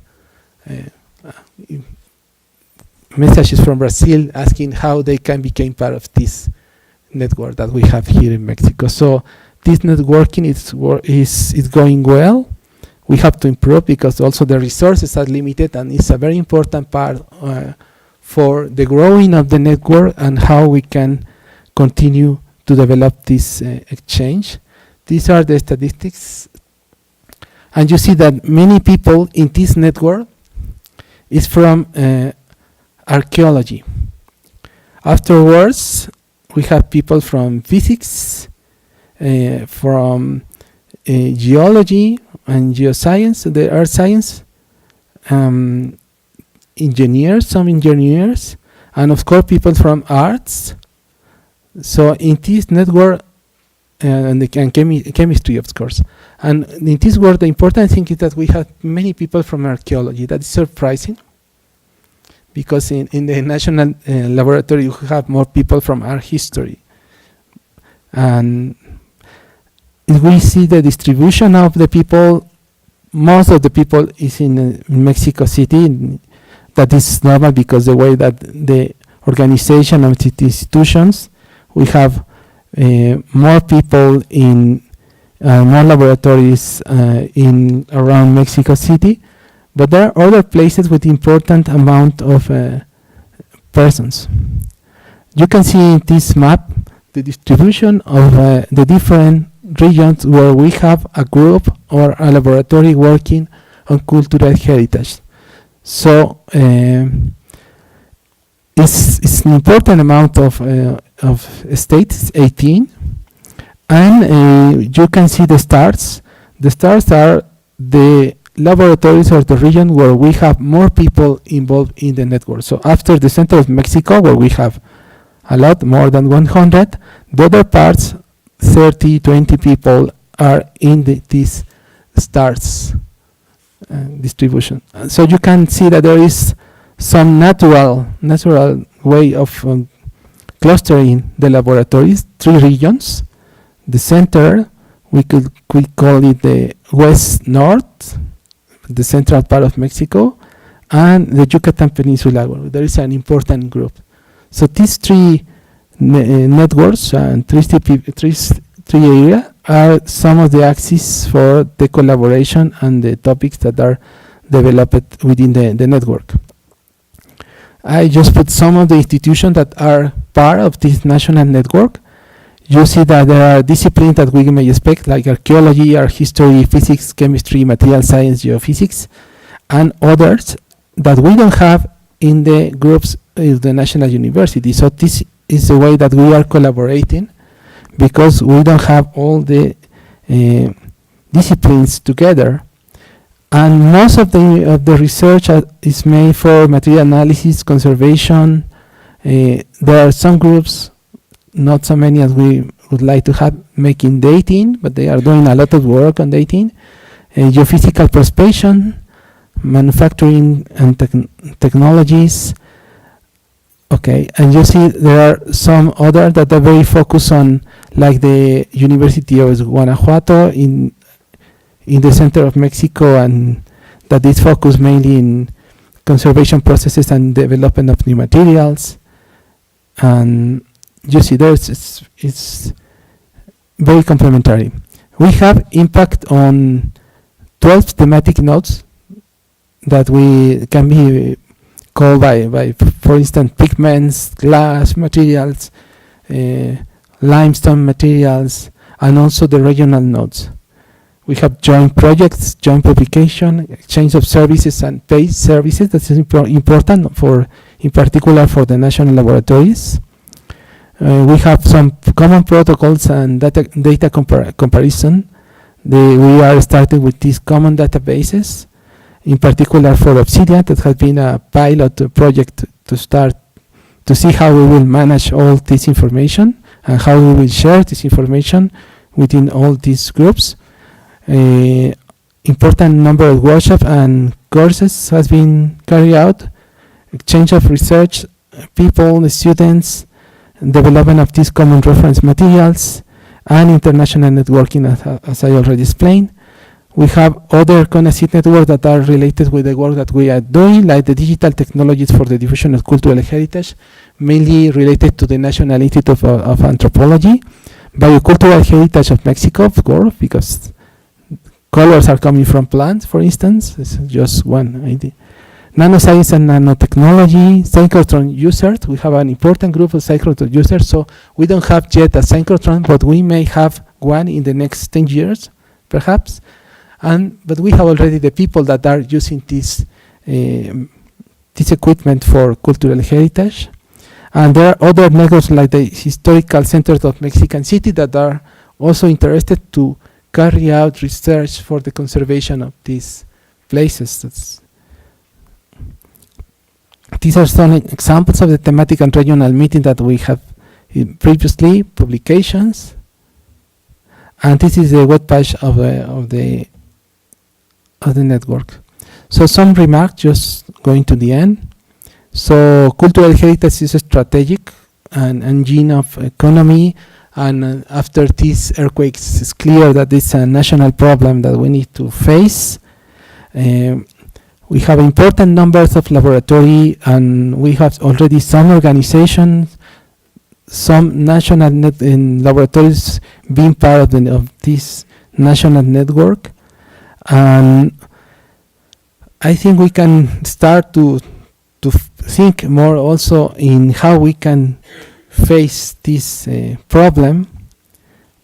messages from Brazil asking how they can become part of this network that we have here in Mexico. So this networking is going well. We have to improve because also the resources are limited, and it's a very important part for the growing of the network and how we can continue to develop this exchange. These are the statistics. And you see that many people in this network is from archaeology. Afterwards, we have people from physics, from geology and geoscience, the earth science, engineers, some engineers, and of course people from arts. So in this network, and chemistry, of course. And in this work, the important thing is that we have many people from archaeology. That is surprising, because in the national laboratory, you have more people from art history. And if we see the distribution of the people, most of the people is in Mexico City. That is normal because the way that the organization of the institutions, we have more people in more laboratories in around Mexico City, but there are other places with important amount of persons. You can see in this map the distribution of the different regions where we have a group or a laboratory working on cultural heritage. So it's an important amount of states, 18, and you can see the stars. The stars are the laboratories or the region where we have more people involved in the network. So after the center of Mexico, where we have a lot more than 100, the other parts, 30, 20 people are in these stars distribution. So you can see that there is some natural way of clustering the laboratories, 3 regions. The center, we call it the west-north, the central part of Mexico, and the Yucatan Peninsula, where there is an important group. So these 3 networks and 3 areas are some of the axes for the collaboration and the topics that are developed within the network. I just put some of the institutions that are part of this national network. You see that there are disciplines that we may expect, like archaeology, art history, physics, chemistry, material science, geophysics, and others that we don't have in the groups of the national university. So this is the way that we are collaborating, because we don't have all the disciplines together. And most of the research is made for material analysis, conservation. There are some groups, not so many as we would like to have, making dating, but they are doing a lot of work on dating. Geophysical prospection, manufacturing and technologies. Okay, and you see there are some other that are very focused on, like the University of Guanajuato in the center of Mexico, and that is focused mainly in conservation processes and development of new materials. And you see it's very complementary. We have impact on 12 thematic nodes that we can be called by for instance, pigments, glass materials, limestone materials, and also the regional nodes. We have joint projects, joint publication, exchange of services and paid services. That is important in particular for the national laboratories. We have some common protocols and data comparison. We are starting with these common databases, in particular for Obsidian, that has been a pilot project to start to see how we will manage all this information and how we will share this information within all these groups. Important number of workshops and courses has been carried out, exchange of research, people, the students, development of these common reference materials, and international networking, as I already explained. We have other CONACYT networks that are related with the work that we are doing, like the digital technologies for the diffusion of cultural heritage, mainly related to the National Institute of Anthropology. biocultural heritage of Mexico, of course, because colors are coming from plants, for instance. This is just one idea. Nanoscience and nanotechnology, synchrotron users. We have an important group of synchrotron users, so we don't have yet a synchrotron, but we may have one in the next 10 years, perhaps. But we have already the people that are using this equipment for cultural heritage. And there are other networks like the historical centers of Mexican City that are also interested to carry out research for the conservation of these places. These are some examples of the thematic and regional meeting that we have previously, publications. And this is the webpage of the network. So some remarks, just going to the end. So cultural heritage is a strategic and engine of economy, and after these earthquakes, it's clear that it's a national problem that we need to face. We have important numbers of laboratory, and we have already some organizations, some national laboratories being part of this national network. And I think we can start to think more also in how we can face this problem.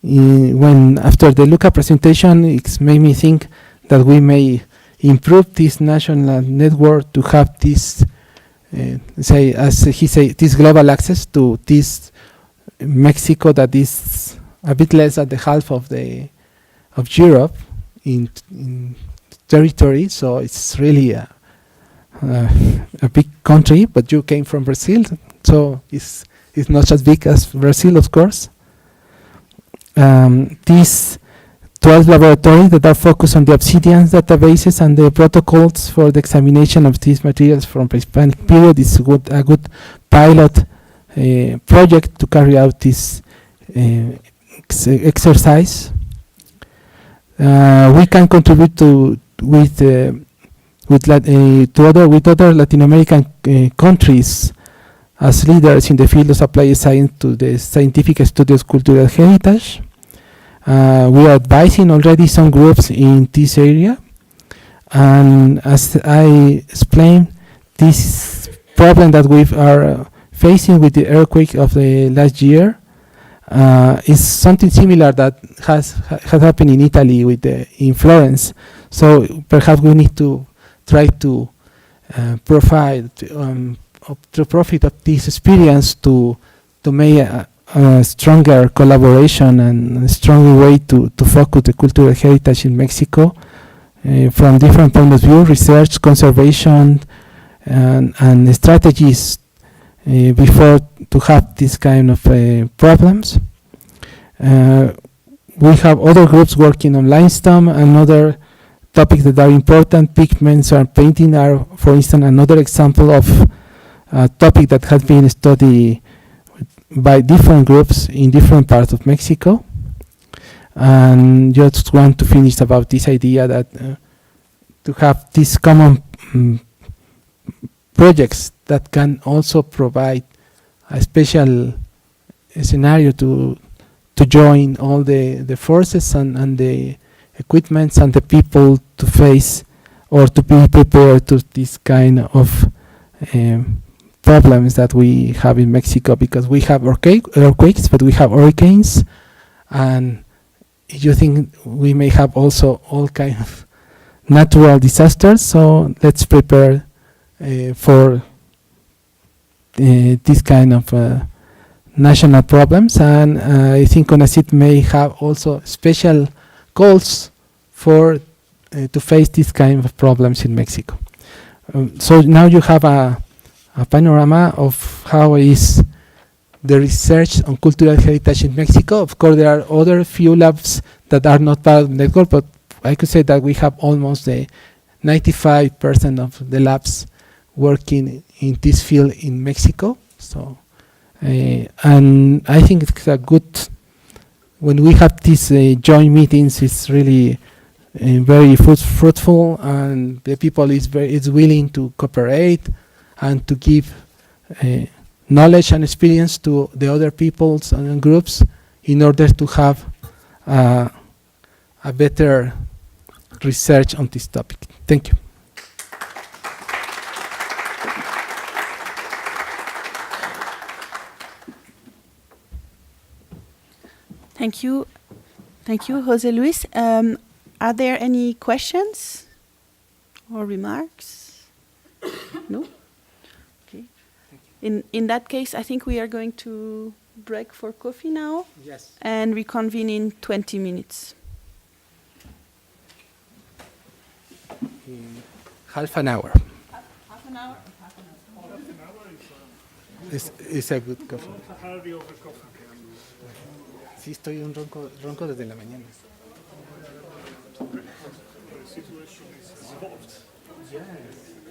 When after the Luca presentation, it's made me think that we may improve this national network to have this, say, as he said, this global access to this Mexico that is a bit less than the half of Europe in territory. So it's really a big country. But you came from Brazil, so it's not as big as Brazil, of course. These 12 laboratories that are focused on the obsidian databases and the protocols for the examination of these materials from pre-Hispanic period is a good pilot project to carry out this exercise. We can contribute with other Latin American countries as leaders in the field of applied science to the scientific studies cultural heritage. We are advising already some groups in this area, and as I explained, this problem that we are facing with the earthquake of the last year is something similar that has happened in Italy in Florence. So perhaps we need to try to profit of this experience to make a stronger collaboration and a stronger way to focus the cultural heritage in Mexico from different points of view, research, conservation, and strategies before to have this kind of problems. We have other groups working on limestone and other topics that are important. Pigments and painting are, for instance, another example of a topic that has been studied by different groups in different parts of Mexico. And just want to finish about this idea that to have these common projects that can also provide a special scenario to join all the forces and the equipments and the people to face or to be prepared to this kind of problems that we have in Mexico, because we have earthquakes, but we have hurricanes, and you think we may have also all kind of natural disasters. So let's prepare for this kind of national problems, and I think CONACYT may have also special calls for to face this kind of problems in Mexico. So now you have a panorama of how is the research on cultural heritage in Mexico. Of course, there are other few labs that are not part of the network, but I could say that we have almost 95% of the labs working in this field in Mexico. So, and I think it's a good, when we have these joint meetings, it's really very fruitful, and the people is willing to cooperate and to give knowledge and experience to the other peoples and groups in order to have a better research on this topic. Thank you. Thank you. Thank you, Jose Luis. Are there any questions or remarks? No? Okay. In that case, I think we are going to break for coffee now. Yes. And reconvene in 20 minutes. In half an hour. Half an hour? It's a good coffee. Sí, estoy un ronco desde la mañana. Yes.